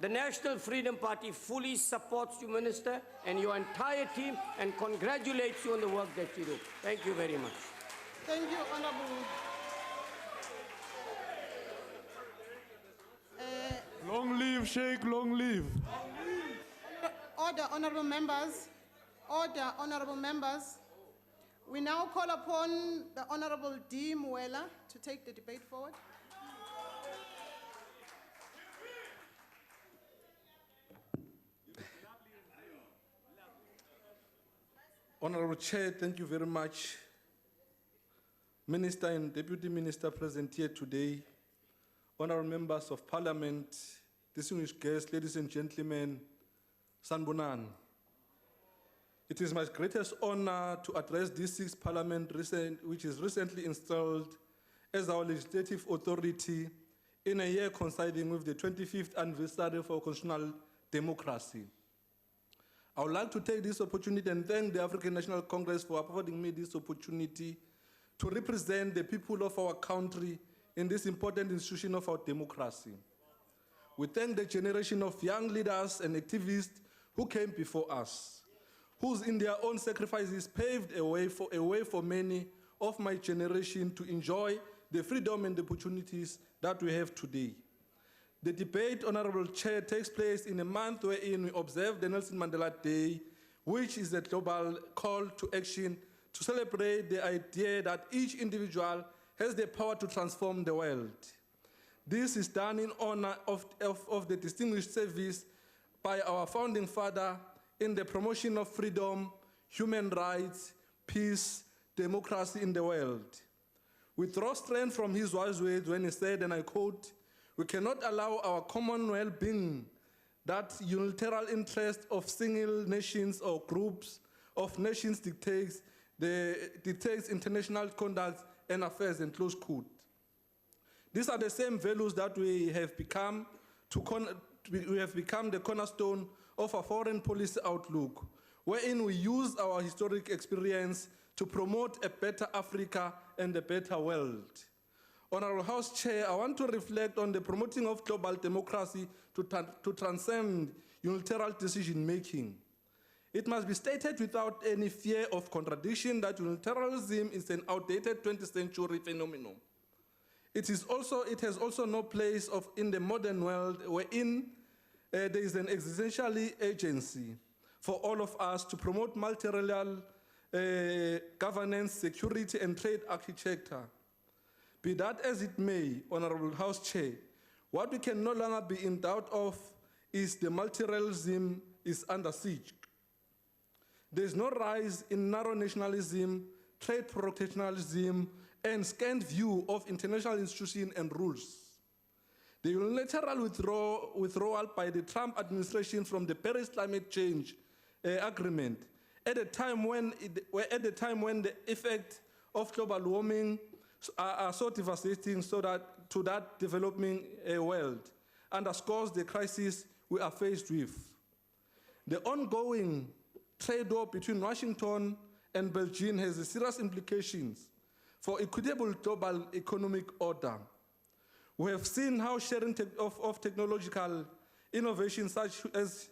The National Freedom Party fully supports you, Minister, and your entire team, and congratulates you on the work that you do. Thank you very much. Thank you, Honorable. Long live Sheikh, long live. Order, honorable members. Order, honorable members. We now call upon the Honorable D. Muela to take the debate forward. Honorable Chair, thank you very much. Minister and Deputy Minister present here today, honorable members of Parliament, distinguished guests, ladies and gentlemen, Sanbonan. It is my greatest honor to address this sixth Parliament, which is recently installed as our legislative authority in a year coinciding with the 25th anniversary for constitutional democracy. I would like to take this opportunity and thank the African National Congress for affording me this opportunity to represent the people of our country in this important institution of our democracy. We thank the generation of young leaders and activists who came before us, whose in their own sacrifices paved a way for many of my generation to enjoy the freedom and the opportunities that we have today. The debate, Honorable Chair, takes place in a month wherein we observe the Nelson Mandela Day, which is a global call to action to celebrate the idea that each individual has the power to transform the world. This is done in honor of the distinguished service by our founding father in the promotion of freedom, human rights, peace, democracy in the world. We draw strength from his wise words when he said, and I quote, "We cannot allow our common well-being, that unilateral interest of single nations or groups of nations dictates international conduct and affairs," and close quote. These are the same values that we have become the cornerstone of our foreign policy outlook, wherein we use our historic experience to promote a better Africa and a better world. Honorable House Chair, I want to reflect on the promoting of global democracy to transcend unilateral decision-making. It must be stated without any fear of contradiction that unilateralism is an outdated 20th century phenomenon. It has also no place in the modern world wherein there is an existential agency for all of us to promote multilateral governance, security, and trade architecture. Be that as it may, Honorable House Chair, what we can no longer be in doubt of is the multilateralism is under siege. There is no rise in narrow nationalism, trade protectionism, and scant view of international institutions and rules. The unilateral withdrawal by the Trump administration from the Paris Climate Change Agreement at a time when the effects of global warming are so devastating to that developing world underscores the crisis we are faced with. The ongoing trade war between Washington and Beijing has serious implications for equitable global economic order. We have seen how sharing of technological innovations such as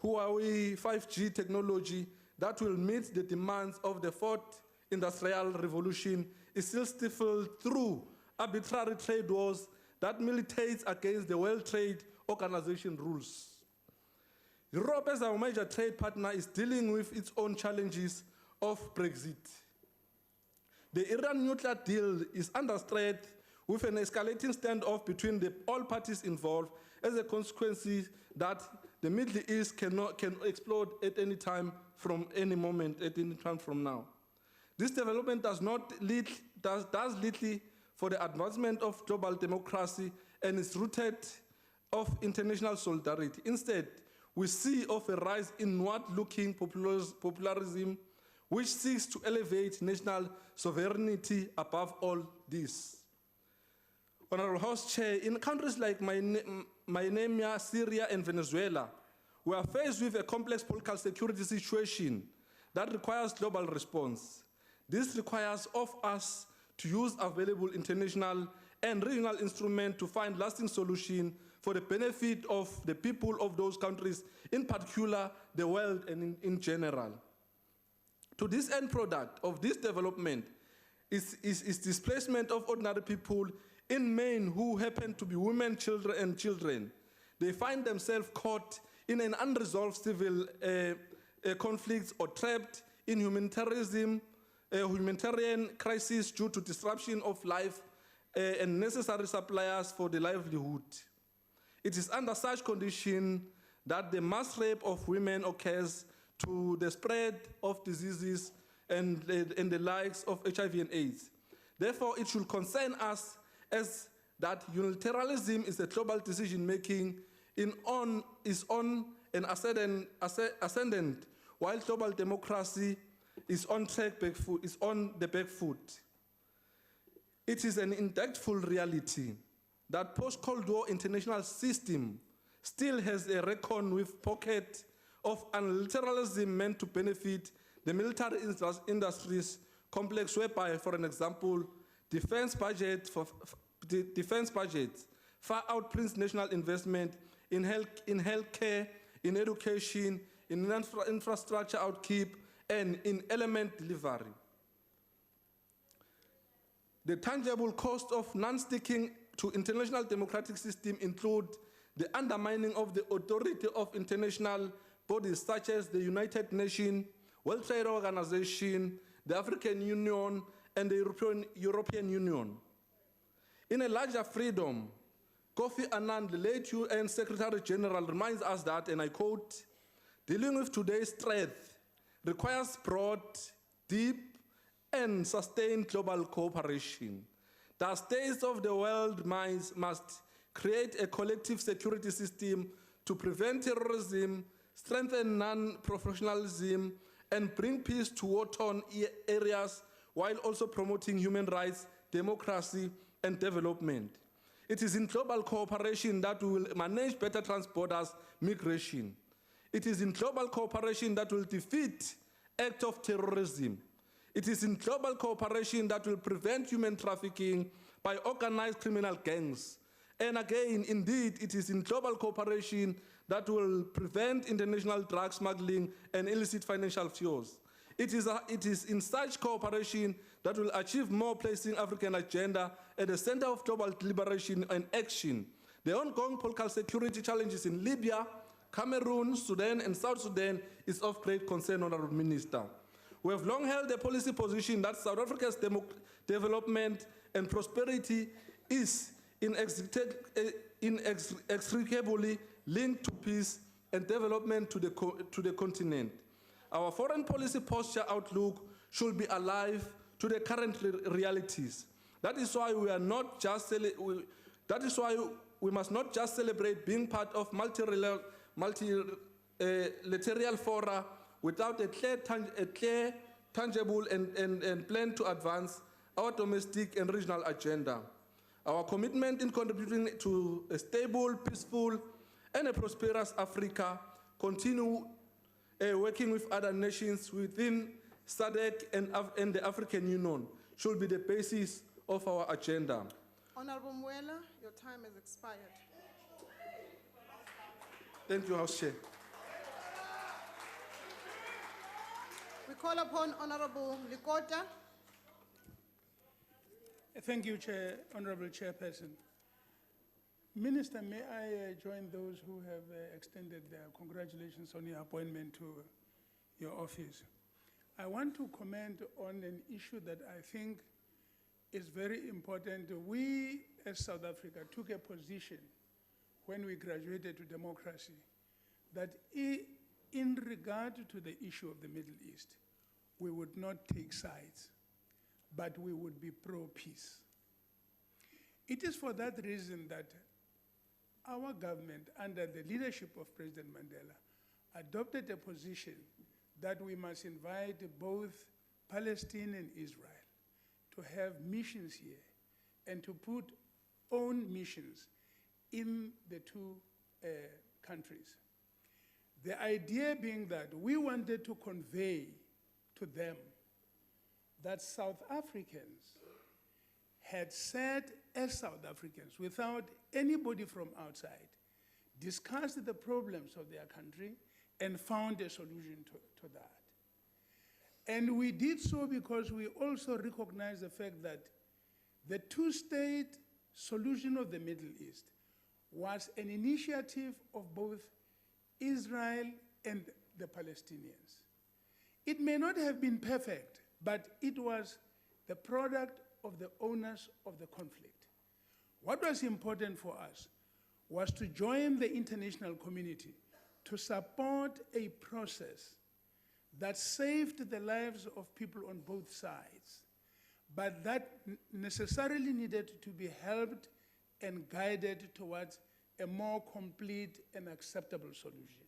Huawei 5G technology that will meet the demands of the fourth industrial revolution is still stifled through arbitrary trade wars that militates against the World Trade Organization rules. Europe, as our major trade partner, is dealing with its own challenges of Brexit. The Iran nuclear deal is under threat with an escalating standoff between all parties involved as a consequence that the Middle East can explode at any time from any moment, at any time from now. This development does little for the advancement of global democracy and is rooted of international solidarity. Instead, we see of a rise in inward-looking popularism which seeks to elevate national sovereignty above all this. Honorable House Chair, in countries like Myanmar, Syria, and Venezuela, we are faced with a complex political security situation that requires global response. This requires of us to use available international and regional instruments to find lasting solutions for the benefit of the people of those countries, in particular, the world and in general. To this end product of this development is displacement of ordinary people in Maine who happen to be women, children, and children. They find themselves caught in an unresolved civil conflicts or trapped in humanitarian crisis due to disruption of life and necessary supplies for the livelihood. It is under such condition that the mass rape of women occurs to the spread of diseases and the likes of HIV and AIDS. Therefore, it should concern us as that unilateralism is a global decision-making is on an ascendant, while global democracy is on the back foot. It is an indictful reality that post-Cold War international system still has a reckon with pocket of unilateralism meant to benefit the military industries complex, whereby, for an example, defense budgets far outprints national investment in healthcare, in education, in infrastructure upkeep, and in element delivery. The tangible cost of non-sticking to international democratic system include the undermining of the authority of international bodies such as the United Nations, World Trade Organization, the African Union, and the European Union. In a larger freedom, Kofi Annan, the late UN Secretary General, reminds us that, and I quote, "Dealing with today's threat requires broad, deep, and sustained global cooperation. The states of the world must create a collective security system to prevent terrorism, strengthen non-professionalism, and bring peace to war-torn areas while also promoting human rights, democracy, and development. It is in global cooperation that we will manage better transborders migration. It is in global cooperation that will defeat acts of terrorism. It is in global cooperation that will prevent human trafficking by organized criminal gangs. And again, indeed, it is in global cooperation that will prevent international drug smuggling and illicit financial flows. It is in such cooperation that will achieve more, placing African agenda at the center of global liberation and action. The ongoing political security challenges in Libya, Cameroon, Sudan, and South Sudan is of great concern, Honorable Minister. We have long held the policy position that South Africa's development and prosperity is inextricably linked to peace and development to the continent. Our foreign policy posture outlook should be alive to the current realities. That is why we must not just celebrate being part of multilateral fora without a clear, tangible and plan to advance our domestic and regional agenda. Our commitment in contributing to a stable, peaceful, and a prosperous Africa continue working with other nations within SADC and the African Union should be the basis of our agenda. Honorable Mwela, your time has expired. Thank you, House Chair. We call upon Honorable Likota. Thank you, Honorable Chairperson. Minister, may I join those who have extended their congratulations on your appointment to your office. I want to comment on an issue that I think is very important. We, as South Africa, took a position when we graduated to democracy that in regard to the issue of the Middle East, we would not take sides, but we would be pro-peace. It is for that reason that our government, under the leadership of President Mandela, adopted a position that we must invite both Palestine and Israel to have missions here and to put own missions in the two countries. The idea being that we wanted to convey to them that South Africans had said, as South Africans, without anybody from outside, discussed the problems of their country and found a solution to that. And we did so because we also recognize the fact that the two-state solution of the Middle East was an initiative of both Israel and the Palestinians. It may not have been perfect, but it was the product of the owners of the conflict. What was important for us was to join the international community to support a process that saved the lives of people on both sides, but that necessarily needed to be helped and guided towards a more complete and acceptable solution.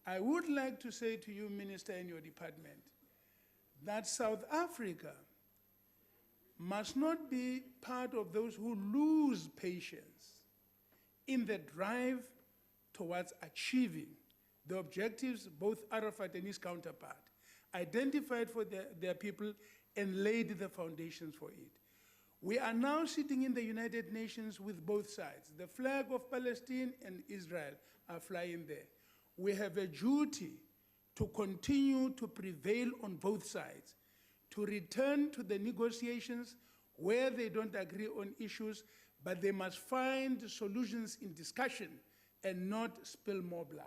I would like to say to you, Minister, and your department, that South Africa must not be part of those who lose patience in the drive towards achieving the objectives both Arafat and his counterpart identified for their people and laid the foundations for it. We are now sitting in the United Nations with both sides. The flag of Palestine and Israel are flying there. We have a duty to continue to prevail on both sides, to return to the negotiations where they don't agree on issues, but they must find solutions in discussion and not spill more blood.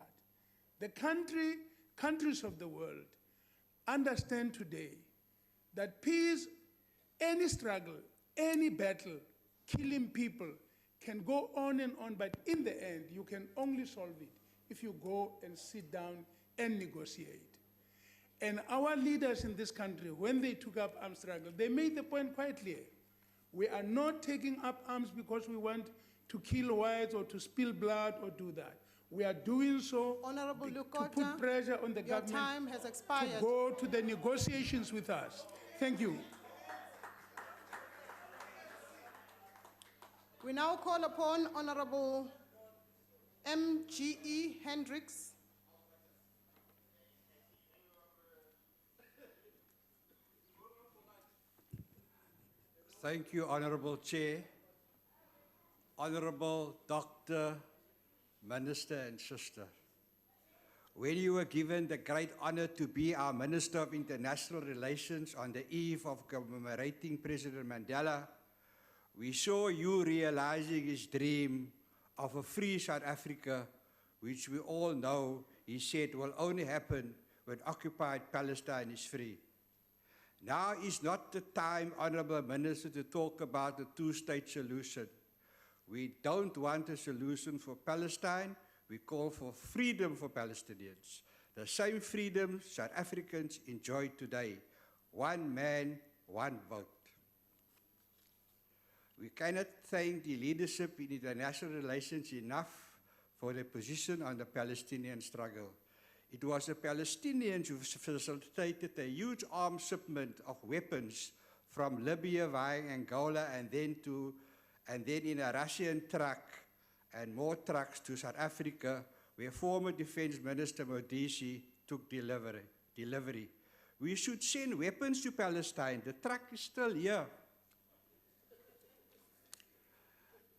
The countries of the world understand today that peace, any struggle, any battle, killing people can go on and on, but in the end, you can only solve it if you go and sit down and negotiate. And our leaders in this country, when they took up arms struggle, they made the point quite clear. We are not taking up arms because we want to kill whites or to spill blood or do that. We are doing so to put pressure on the government time has expired. to go to the negotiations with us. Thank you. We now call upon Honorable M.G.E. Hendricks. Thank you, Honorable Chair, Honorable Dr. Minister and Sister. when you were given the great honor to be our Minister of International Relations on the eve of commemorating President Mandela, we saw you realizing his dream of a free South Africa, which we all know he said will only happen when occupied Palestine is free. Now is not the time, Honourable Minister, to talk about the two-state solution. We don't want a solution for Palestine. We call for freedom for Palestinians. The same freedom South Africans enjoy today. One man, one vote. We cannot thank the leadership in international relations enough for their position on the Palestinian struggle. It was the Palestinians who facilitated a huge arms shipment of weapons from Libya via Angola and then in a Russian truck and more trucks to South Africa, where former Defense Minister Modisi took delivery. We should send weapons to Palestine. The truck is still here.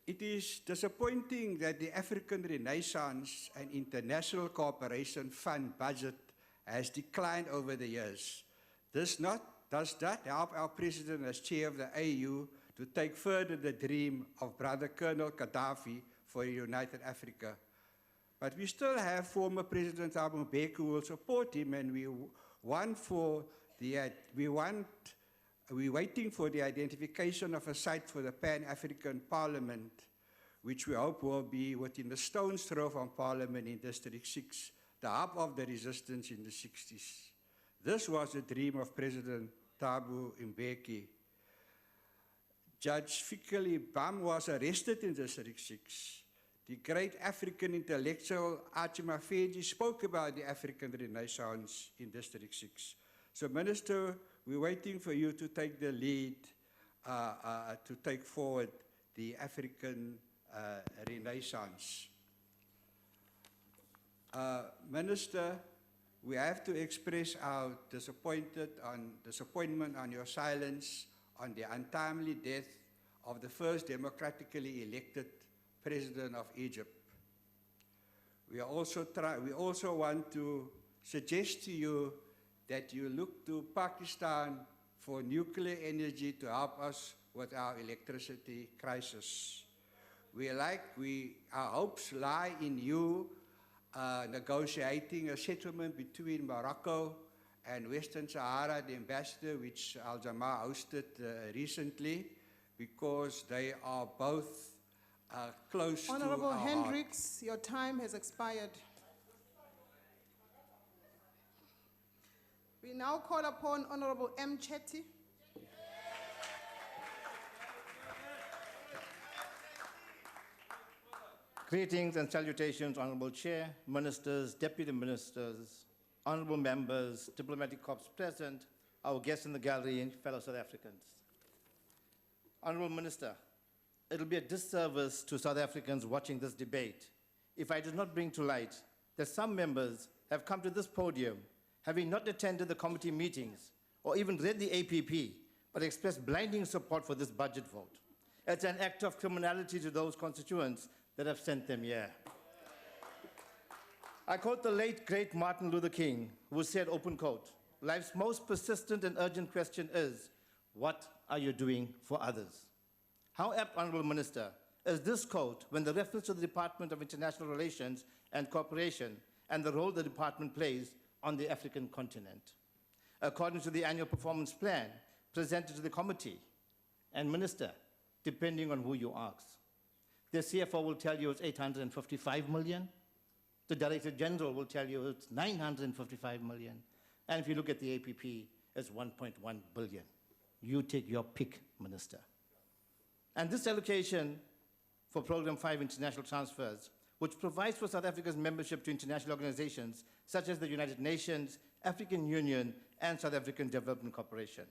It is disappointing that the African Renaissance and International Cooperation Fund budget has declined over the years. Does not help our President as chair of the AU to take further the dream of Brother Colonel Gaddafi for a united Africa. But we still have former President Thabo Mbeki who will support him, and we're waiting for the identification of a site for the Pan-African Parliament, which we hope will be within the stone's throw from Parliament in District 6, the hub of the resistance in the 60s. This was the dream of President Thabo Mbeki. Judge Fikile Bam was arrested in District 6. The great African intellectual Achima Feji spoke about the African Renaissance in District 6. So, Minister, we're waiting for you to take the lead to take forward the African Renaissance. Minister, we have to express our disappointment on your silence on the untimely death of the first democratically elected president of Egypt. We also want to suggest to you that you look to Pakistan for nuclear energy to help us with our electricity crisis. Our hopes lie in you negotiating a settlement between Morocco and Western Sahara, the ambassador, which Al-Jamaa hosted recently, because they are both close Honorable to our Hendricks, your time has expired. We now call upon Honorable M. Chetty. Greetings and salutations, Honorable Chair, Ministers, Deputy Ministers, Honorable Members, Diplomatic Corps present, our guests in the gallery, and fellow South Africans. Honorable Minister, it will be a disservice to South Africans watching this debate if I do not bring to light that some members have come to this podium having not attended the committee meetings or even read the APP, but expressed blinding support for this budget vote. It's an act of criminality to those constituents that have sent them here. I quote the late, great Martin Luther King, who said, open quote, "Life's most persistent and urgent question is, what are you doing for others?" How apt, Honorable Minister, is this quote when the reference to the Department of International Relations and Cooperation and the role the department plays on the African continent? According to the annual performance plan presented to the committee, and Minister, depending on who you ask, the CFO will tell you it's 855 million, the Director General will tell you it's 955 million, and if you look at the APP, it's 1.1 billion. You take your pick, Minister. And this allocation for Program 5 International Transfers, which provides for South Africa's membership to international organizations such as the United Nations, African Union, and South African Development Corporation.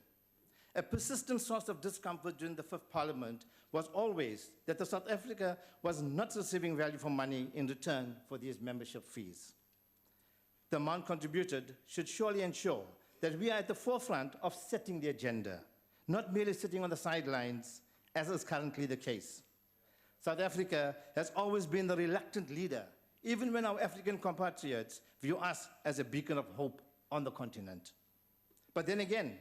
A persistent source of discomfort during the Fifth Parliament was always that the South Africa was not receiving value for money in return for these membership fees. The amount contributed should surely ensure that we are at the forefront of setting the agenda, not merely sitting on the sidelines, as is currently the case. South Africa has always been the reluctant leader even when our African compatriots view us as a beacon of hope on the continent. But then again,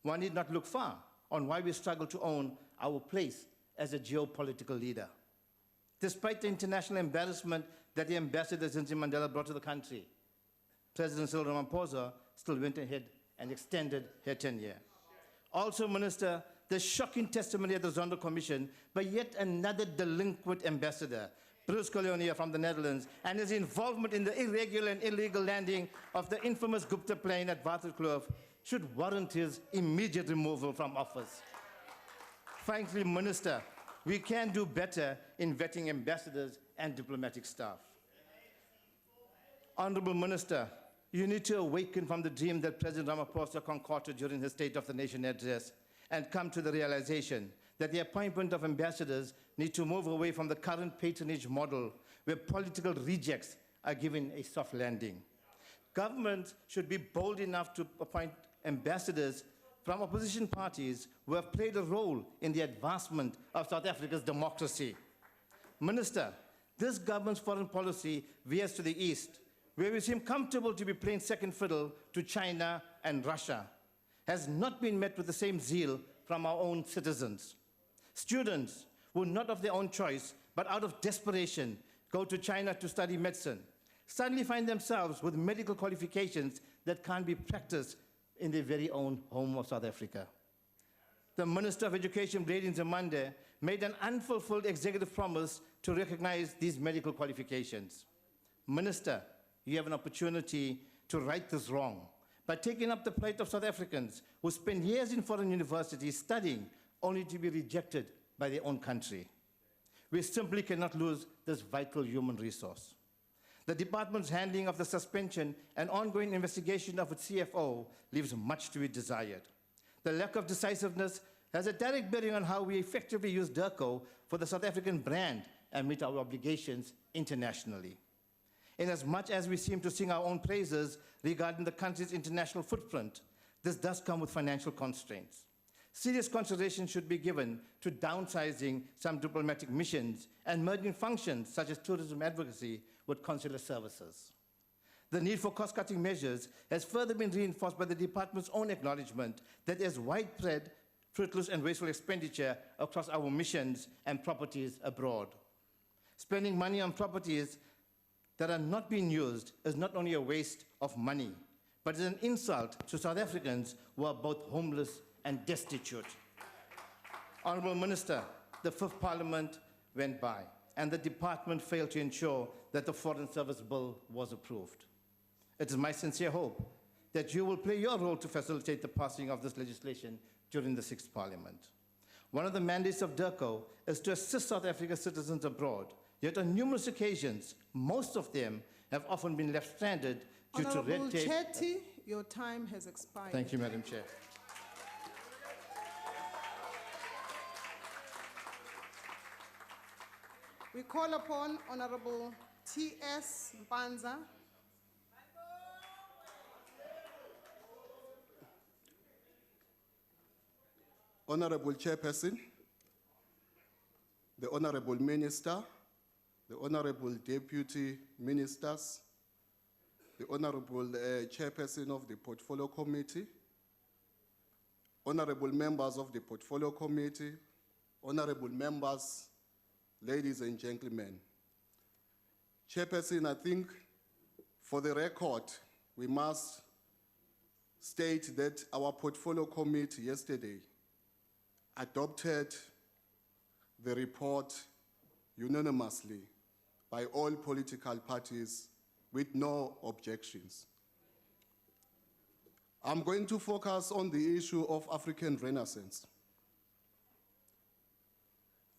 one need not look far on why we struggle to own our place as a geopolitical leader. Despite the international embarrassment that the ambassador Zinzi Mandela brought to the country, President Cyril Ramaphosa still went ahead and extended her tenure. Also, Minister, the shocking testimony at the Zondo Commission by yet another delinquent ambassador, Bruce Colonia from the Netherlands, and his involvement in the irregular and illegal landing of the infamous Gupta plane at Waterkloof should warrant his immediate removal from office. Frankly, Minister, we can do better in vetting ambassadors and diplomatic staff. Honorable Minister, you need to awaken from the dream that President Ramaphosa concocted during his State of the Nation address and come to the realization that the appointment of ambassadors need to move away from the current patronage model where political rejects are given a soft landing. Government should be bold enough to appoint ambassadors from opposition parties who have played a role in the advancement of South Africa's democracy. Minister, this government's foreign policy veers to the east, where we seem comfortable to be playing second fiddle to China and Russia, has not been met with the same zeal from our own citizens. Students who, not of their own choice, but out of desperation, go to China to study medicine, suddenly find themselves with medical qualifications that can't be practiced in their very own home of South Africa. The Minister of Education, Brady Nzimande, made an unfulfilled executive promise to recognize these medical qualifications. Minister, you have an opportunity to right this wrong by taking up the plight of South Africans who spend years in foreign universities studying only to be rejected by their own country. We simply cannot lose this vital human resource. The department's handling of the suspension and ongoing investigation of its CFO leaves much to be desired. The lack of decisiveness has a direct bearing on how we effectively use DIRCO for the South African brand and meet our obligations internationally. Inasmuch as we seem to sing our own praises regarding the country's international footprint, this does come with financial constraints. Serious consideration should be given to downsizing some diplomatic missions and merging functions such as tourism advocacy with consular services. The need for cost-cutting measures has further been reinforced by the department's own acknowledgement that there's widespread, fruitless and wasteful expenditure across our missions and properties abroad. Spending money on properties that are not being used is not only a waste of money, but is an insult to South Africans who are both homeless and destitute. Honourable Minister, the Fifth Parliament went by, and the department failed to ensure that the Foreign Service Bill was approved. It is my sincere hope that you will play your role to facilitate the passing of this legislation during the Sixth Parliament. One of the mandates of DIRCO is to assist South Africa's citizens abroad, yet on numerous occasions, most of them have often been left stranded due to red tape. Honourable Chetty, your time has expired. Thank you, Madam Chair. We call upon Honourable T.S. Mpanza. Honorable Chairperson, the Honorable Minister, the Honorable Deputy Ministers, the Honorable Chairperson of the Portfolio Committee, Honorable members of the Portfolio Committee, Honorable members, ladies and gentlemen. Chairperson, I think for the record, we must state that our Portfolio Committee yesterday adopted the report unanimously by all political parties with no objections. I'm going to focus on the issue of African Renaissance.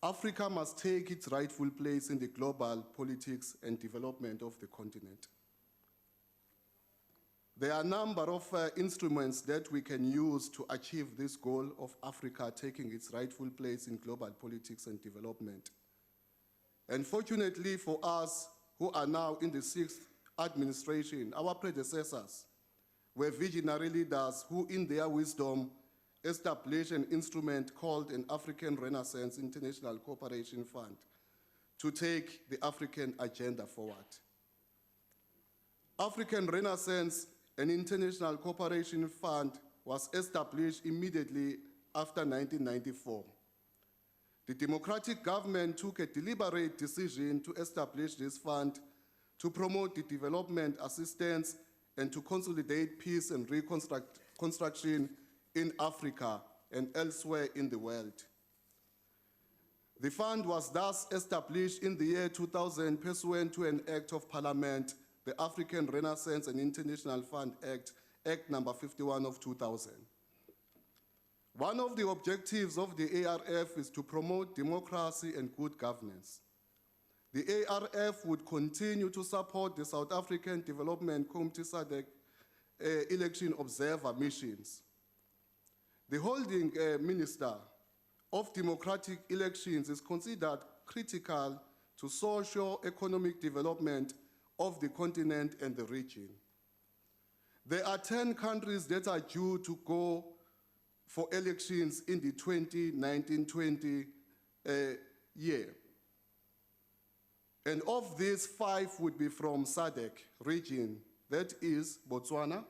Africa must take its rightful place in the global politics and development of the continent. There are a number of instruments that we can use to achieve this goal of Africa taking its rightful place in global politics and development. And fortunately for us who are now in the sixth administration, our predecessors were visionary leaders who in their wisdom established an instrument called an African Renaissance International Cooperation Fund to take the African agenda forward. African Renaissance and International Cooperation Fund was established immediately after 1994. The democratic government took a deliberate decision to establish this fund to promote the development assistance and to consolidate peace and reconstruction in Africa and elsewhere in the world. The fund was thus established in the year 2000 pursuant to an Act of Parliament, the African Renaissance and International Fund Act, Act number 51 of 2000. One of the objectives of the ARF is to promote democracy and good governance. The ARF would continue to support the South African Development Committee SADC election observer missions. The holding minister of democratic elections is considered critical to socio-economic development of the continent and the region. There are 10 countries that are due to go for elections in the 2019-20 year. And of these, 5 would be from SADC region. That is Botswana,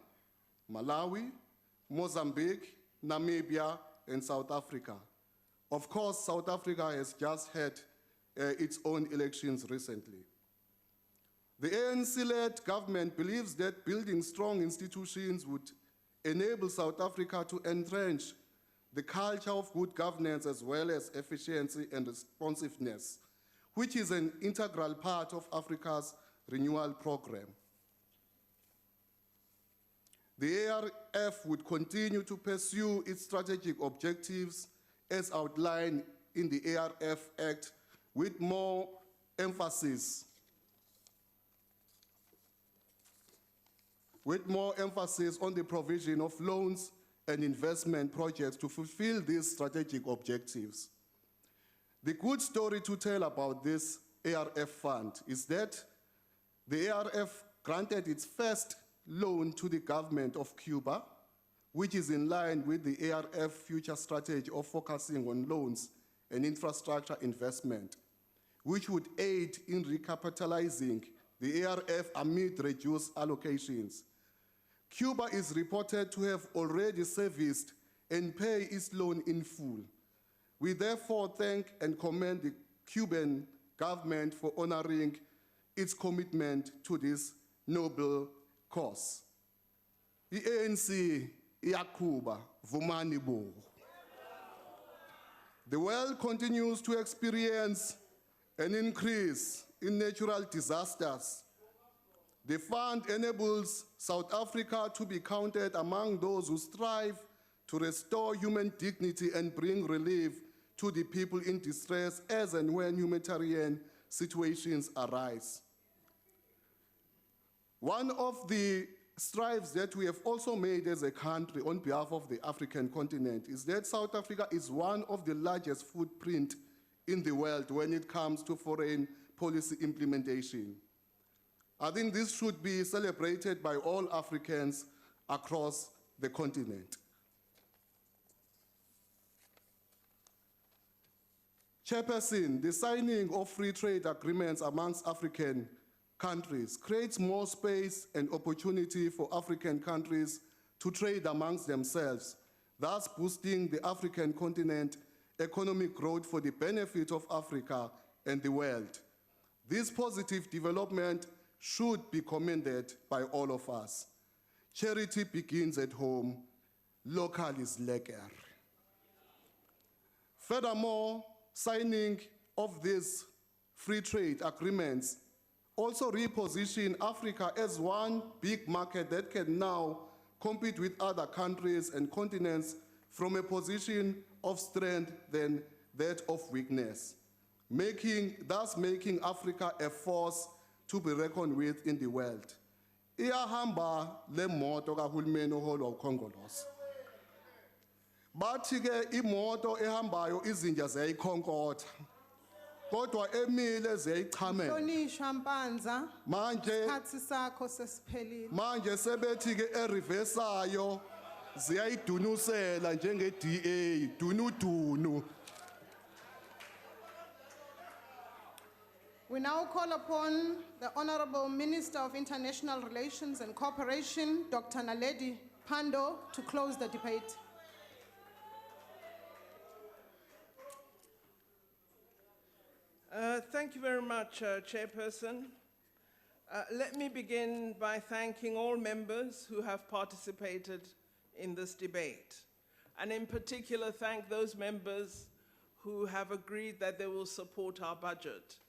Malawi, Mozambique, Namibia, and South Africa. Of course, South Africa has just had its own elections recently. The ANC-led government believes that building strong institutions would enable South Africa to entrench the culture of good governance as well as efficiency and responsiveness, which is an integral part of Africa's renewal program. The ARF would continue to pursue its strategic objectives as outlined in the ARF Act with more emphasis on the provision of loans and investment projects to fulfill these strategic objectives. The good story to tell about this ARF fund is that the ARF granted its first loan to the government of Cuba, which is in line with the ARF future strategy of focusing on loans and infrastructure investment, which would aid in recapitalizing the ARF amid reduced allocations. Cuba is reported to have already serviced and paid its loan in full. We therefore thank and commend the Cuban government for honoring its commitment to this noble cause. The ANC, Cuba, Vumani Bo. The world continues to experience an increase in natural disasters. The fund enables South Africa to be counted among those who strive to restore human dignity and bring relief to the people in distress as and when humanitarian situations arise. One of the strives that we have also made as a country on behalf of the African continent is that South Africa is one of the largest footprint in the world when it comes to foreign policy implementation. I think this should be celebrated by all Africans across the continent. Chairperson, the signing of free trade agreements amongst African countries creates more space and opportunity for African countries to trade amongst themselves, thus boosting the African continent economic growth for the benefit of Africa and the world. This positive development should be commended by all of us. Charity begins at home, local is lekker. Furthermore, signing of these free trade agreements also reposition Africa as one big market that can now compete with other countries and continents from a position of strength than that of weakness, thus making Africa a force to be reckoned with in the world. Iyahamba le moto kahulumeni oholwa ukhongolose. Bathi ke imoto ehambayo izinja ziyayikhonkotha. Kodwa emile ziyayichamela. Hlonishwa Mpanza. Manje isikhathi sakho sesiphelile. Manje sebethi ke eriversayo ziyayidunusela njenge DA dunudunu. We now call upon the Honorable Minister of International Relations and Cooperation, Dr. Naledi Pandor, to close the debate. Thank you very much, Chairperson. Let me begin by thanking all members who have participated in this debate, and in particular thank those members who have agreed that they will support our budget.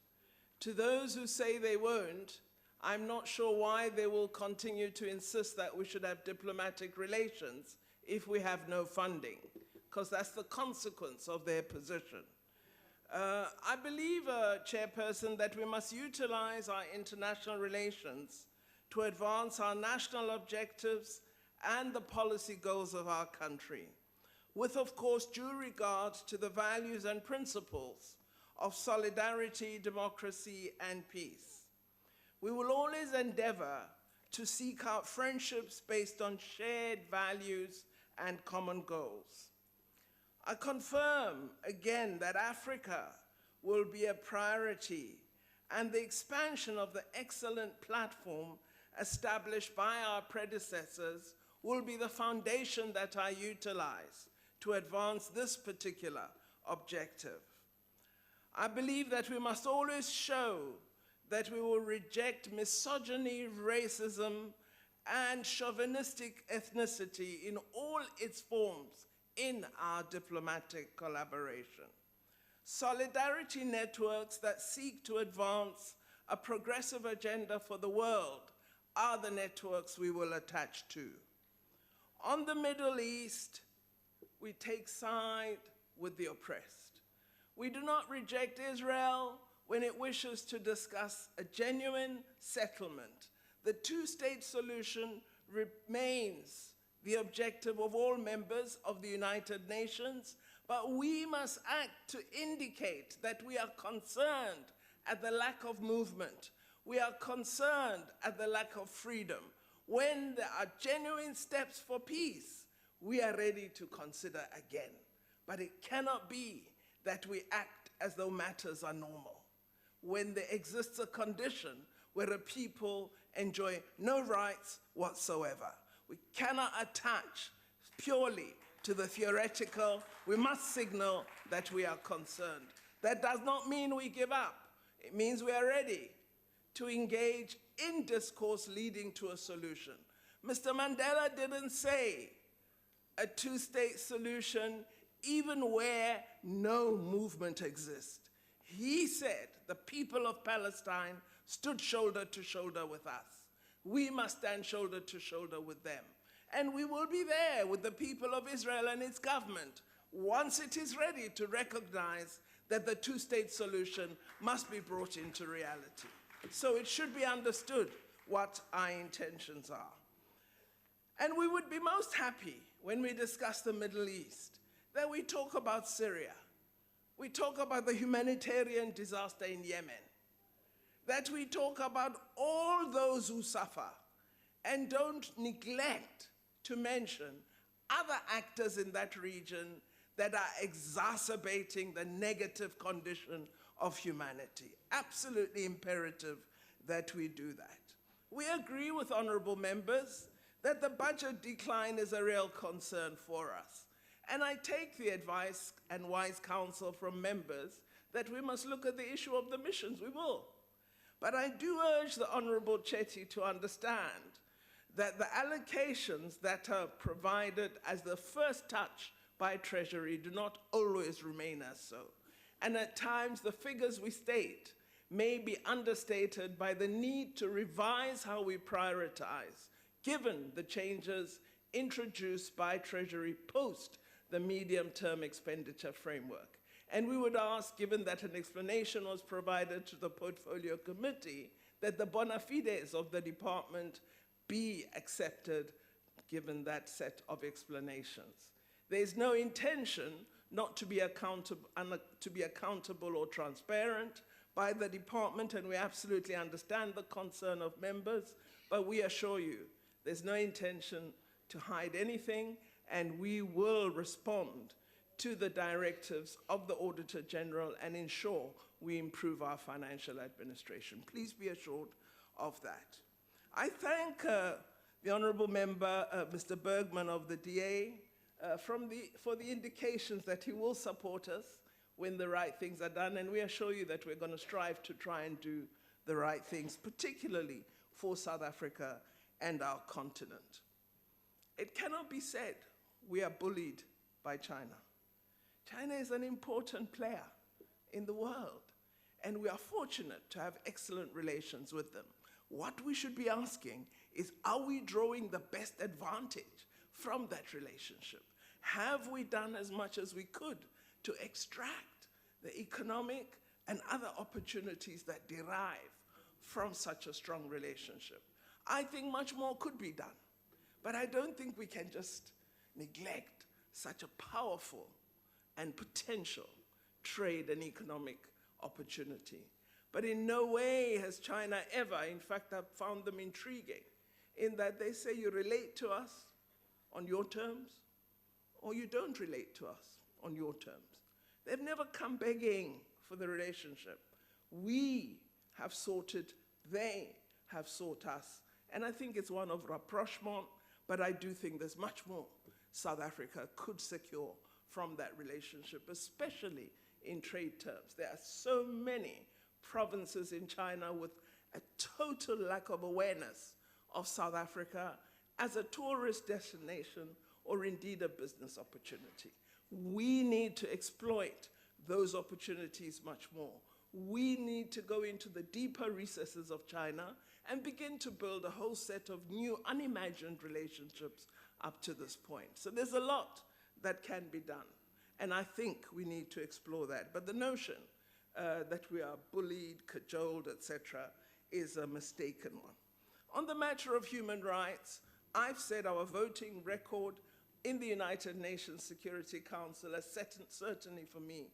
To those who say they won't, I'm not sure why they will continue to insist that we should have diplomatic relations if we have no funding, because that's the consequence of their position. I believe, Chairperson, that we must utilize our international relations to advance our national objectives and the policy goals of our country, with, of course, due regard to the values and principles of solidarity, democracy, and peace. We will always endeavor to seek out friendships based on shared values and common goals. I confirm again that Africa will be a priority, and the expansion of the excellent platform established by our predecessors will be the foundation that I utilize to advance this particular objective. I believe that we must always show that we will reject misogyny, racism, and chauvinistic ethnicity in all its forms in our diplomatic collaboration. Solidarity networks that seek to advance a progressive agenda for the world are the networks we will attach to. On the Middle East, we take side with the oppressed. We do not reject Israel when it wishes to discuss a genuine settlement. The two-state solution remains the objective of all members of the United Nations, but we must act to indicate that we are concerned at the lack of movement. We are concerned at the lack of freedom. When there are genuine steps for peace, we are ready to consider again. But it cannot be that we act as though matters are normal, when there exists a condition where a people enjoy no rights whatsoever. We cannot attach purely to the theoretical. We must signal that we are concerned. That does not mean we give up. It means we are ready to engage in discourse leading to a solution. Mr. Mandela didn't say a two-state solution even where no movement exists. He said the people of Palestine stood shoulder to shoulder with us. We must stand shoulder to shoulder with them. And we will be there with the people of Israel and its government once it is ready to recognize that the two-state solution must be brought into reality. So it should be understood what our intentions are. And we would be most happy when we discuss the Middle East that we talk about Syria. We talk about the humanitarian disaster in Yemen, that we talk about all those who suffer and don't neglect to mention other actors in that region that are exacerbating the negative condition of humanity. Absolutely imperative that we do that. We agree with honorable members that the budget decline is a real concern for us. And I take the advice and wise counsel from members that we must look at the issue of the missions. We will. But I do urge the Honorable Chetty to understand that the allocations that are provided as the first touch by Treasury do not always remain as so. And at times the figures we state may be understated by the need to revise how we prioritize, given the changes introduced by Treasury post the medium-term expenditure framework. And we would ask, given that an explanation was provided to the Portfolio Committee, that the bona fides of the department be accepted, given that set of explanations. There is no intention not to be accountable or transparent by the department, and we absolutely understand the concern of members, but we assure you there's no intention to hide anything, and we will respond to the directives of the Auditor General and ensure we improve our financial administration. Please be assured of that. I thank the Honourable Member, Mr. Bergman of the DA, for the indications that he will support us when the right things are done, and we assure you that we're going to strive to try and do the right things, particularly for South Africa and our continent. It cannot be said we are bullied by China. China is an important player in the world, and we are fortunate to have excellent relations with them. What we should be asking is, are we drawing the best advantage from that relationship? Have we done as much as we could to extract the economic and other opportunities that derive from such a strong relationship? I think much more could be done, but I don't think we can just neglect such a powerful and potential trade and economic opportunity. But in no way has China ever, in fact, I've found them intriguing, in that they say you relate to us on your terms, or you don't relate to us on your terms. They've never come begging for the relationship. We have sought it, they have sought us. And I think it's one of rapprochement, but I do think there's much more South Africa could secure from that relationship, especially in trade terms. There are so many provinces in China with a total lack of awareness of South Africa as a tourist destination or indeed a business opportunity. We need to exploit those opportunities much more. We need to go into the deeper recesses of China and begin to build a whole set of new, unimagined relationships up to this point. So there's a lot that can be done, and I think we need to explore that. But the notion that we are bullied, cajoled, etc., is a mistaken one. On the matter of human rights, I've said our voting record in the United Nations Security Council has certainly for me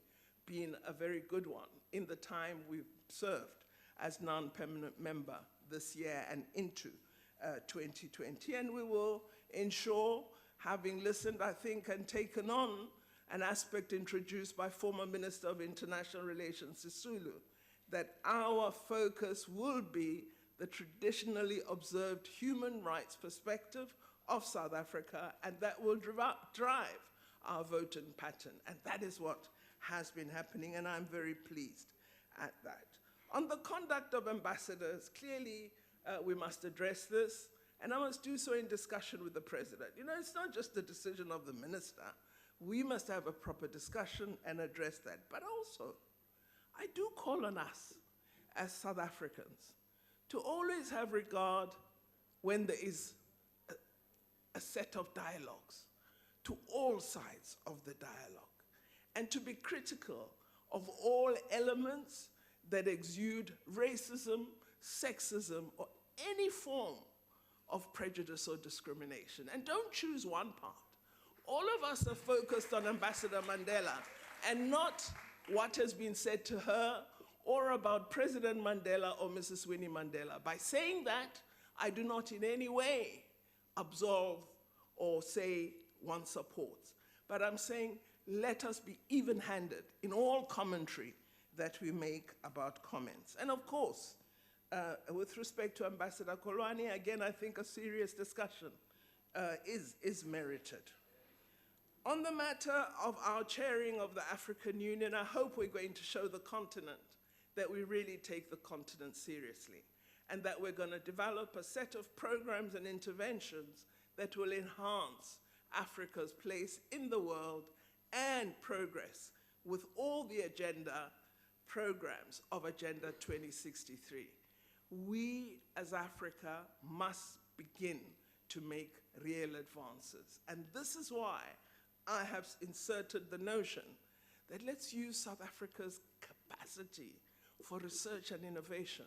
been a very good one in the time we've served as non-permanent member this year and into 2020. And we will ensure, having listened, I think, and taken on an aspect introduced by former Minister of International Relations, Sisulu, that our focus will be the traditionally observed human rights perspective of South Africa, and that will drive our voting pattern. And that is what has been happening, and I'm very pleased at that. On the conduct of ambassadors, clearly we must address this, and I must do so in discussion with the President. You know, it's not just the decision of the minister. We must have a proper discussion and address that. But also, I do call on us as South Africans to always have regard when there is a set of dialogues, to all sides of the dialogue, and to be critical of all elements that exude racism, sexism, or any form of prejudice or discrimination. And don't choose one part. All of us are focused on Ambassador Mandela and not what has been said to her or about President Mandela or Mrs. Winnie Mandela. By saying that, I do not in any way absolve or say one supports. But I'm saying let us be even-handed in all commentary that we make about comments. And of course, with respect to Ambassador Kolwane, again, I think a serious discussion is merited. On the matter of our chairing of the African Union, I hope we're going to show the continent that we really take the continent seriously, and that we're going to develop a set of programs and interventions that will enhance Africa's place in the world and progress with all the agenda programs of Agenda 2063. We as Africa must begin to make real advances. And this is why I have inserted the notion that let's use South Africa's capacity for research and innovation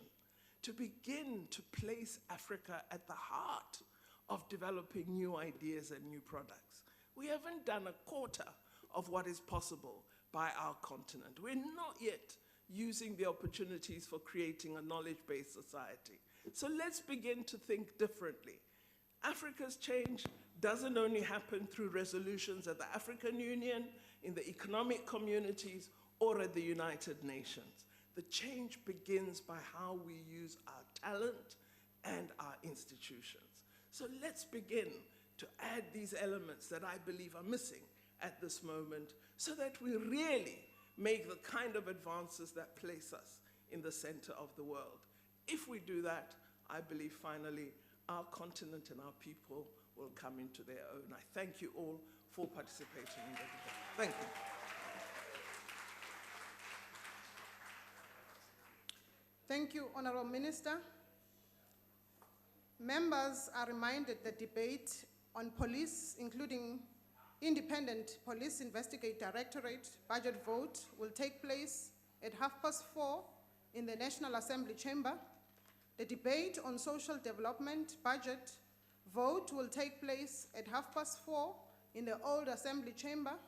to begin to place Africa at the heart of developing new ideas and new products. We haven't done a quarter of what is possible by our continent. We're not yet using the opportunities for creating a knowledge-based society. So let's begin to think differently. Africa's change doesn't only happen through resolutions at the African Union, in the economic communities, or at the United Nations. The change begins by how we use our talent and our institutions. So let's begin to add these elements that I believe are missing at this moment so that we really make the kind of advances that place us in the center of the world. If we do that, I believe finally our continent and our people will come into their own. I thank you all for participating in the debate. Thank you. Thank you, Honorable Minister. Members are reminded the debate on police, including Independent Police Investigate Directorate budget vote, will take place at 4:30 in the National Assembly chamber. The debate on social development budget vote will take place at 4:30 in the Old Assembly chamber,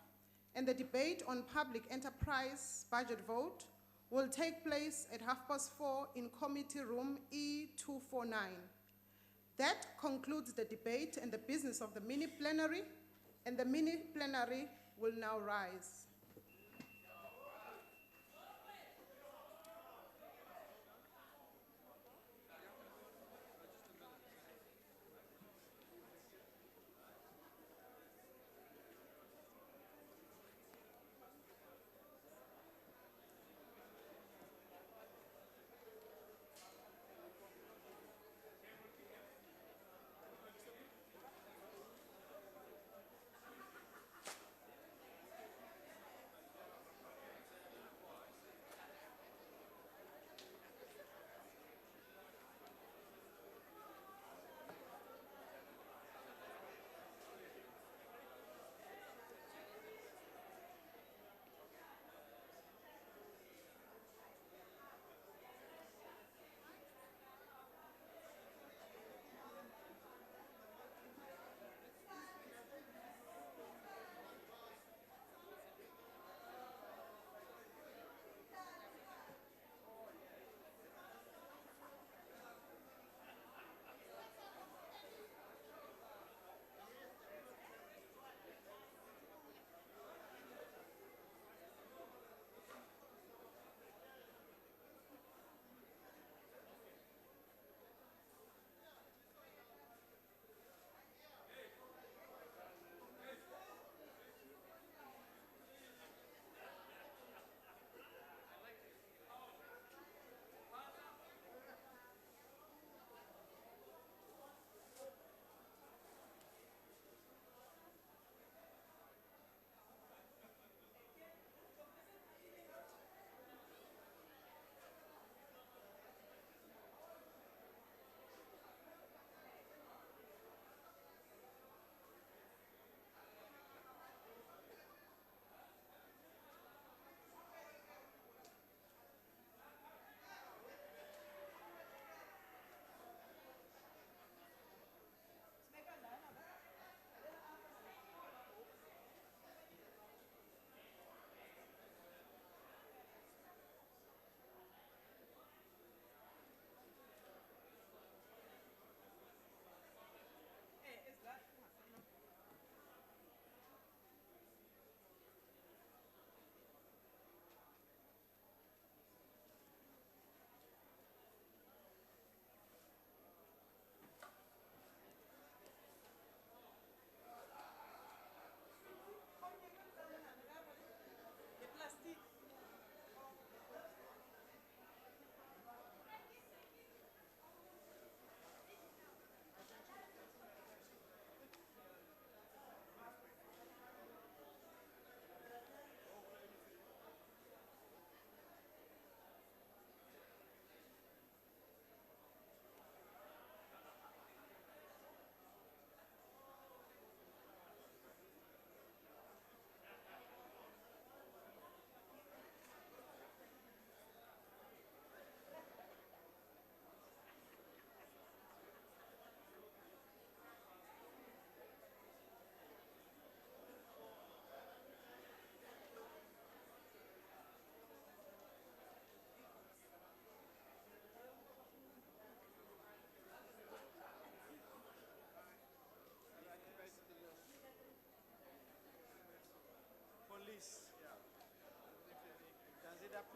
and the debate on public enterprise budget vote will take place at 4:30 in Committee Room E249. That concludes the debate and the business of the mini-plenary, and the mini-plenary will now rise.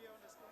here on the screen.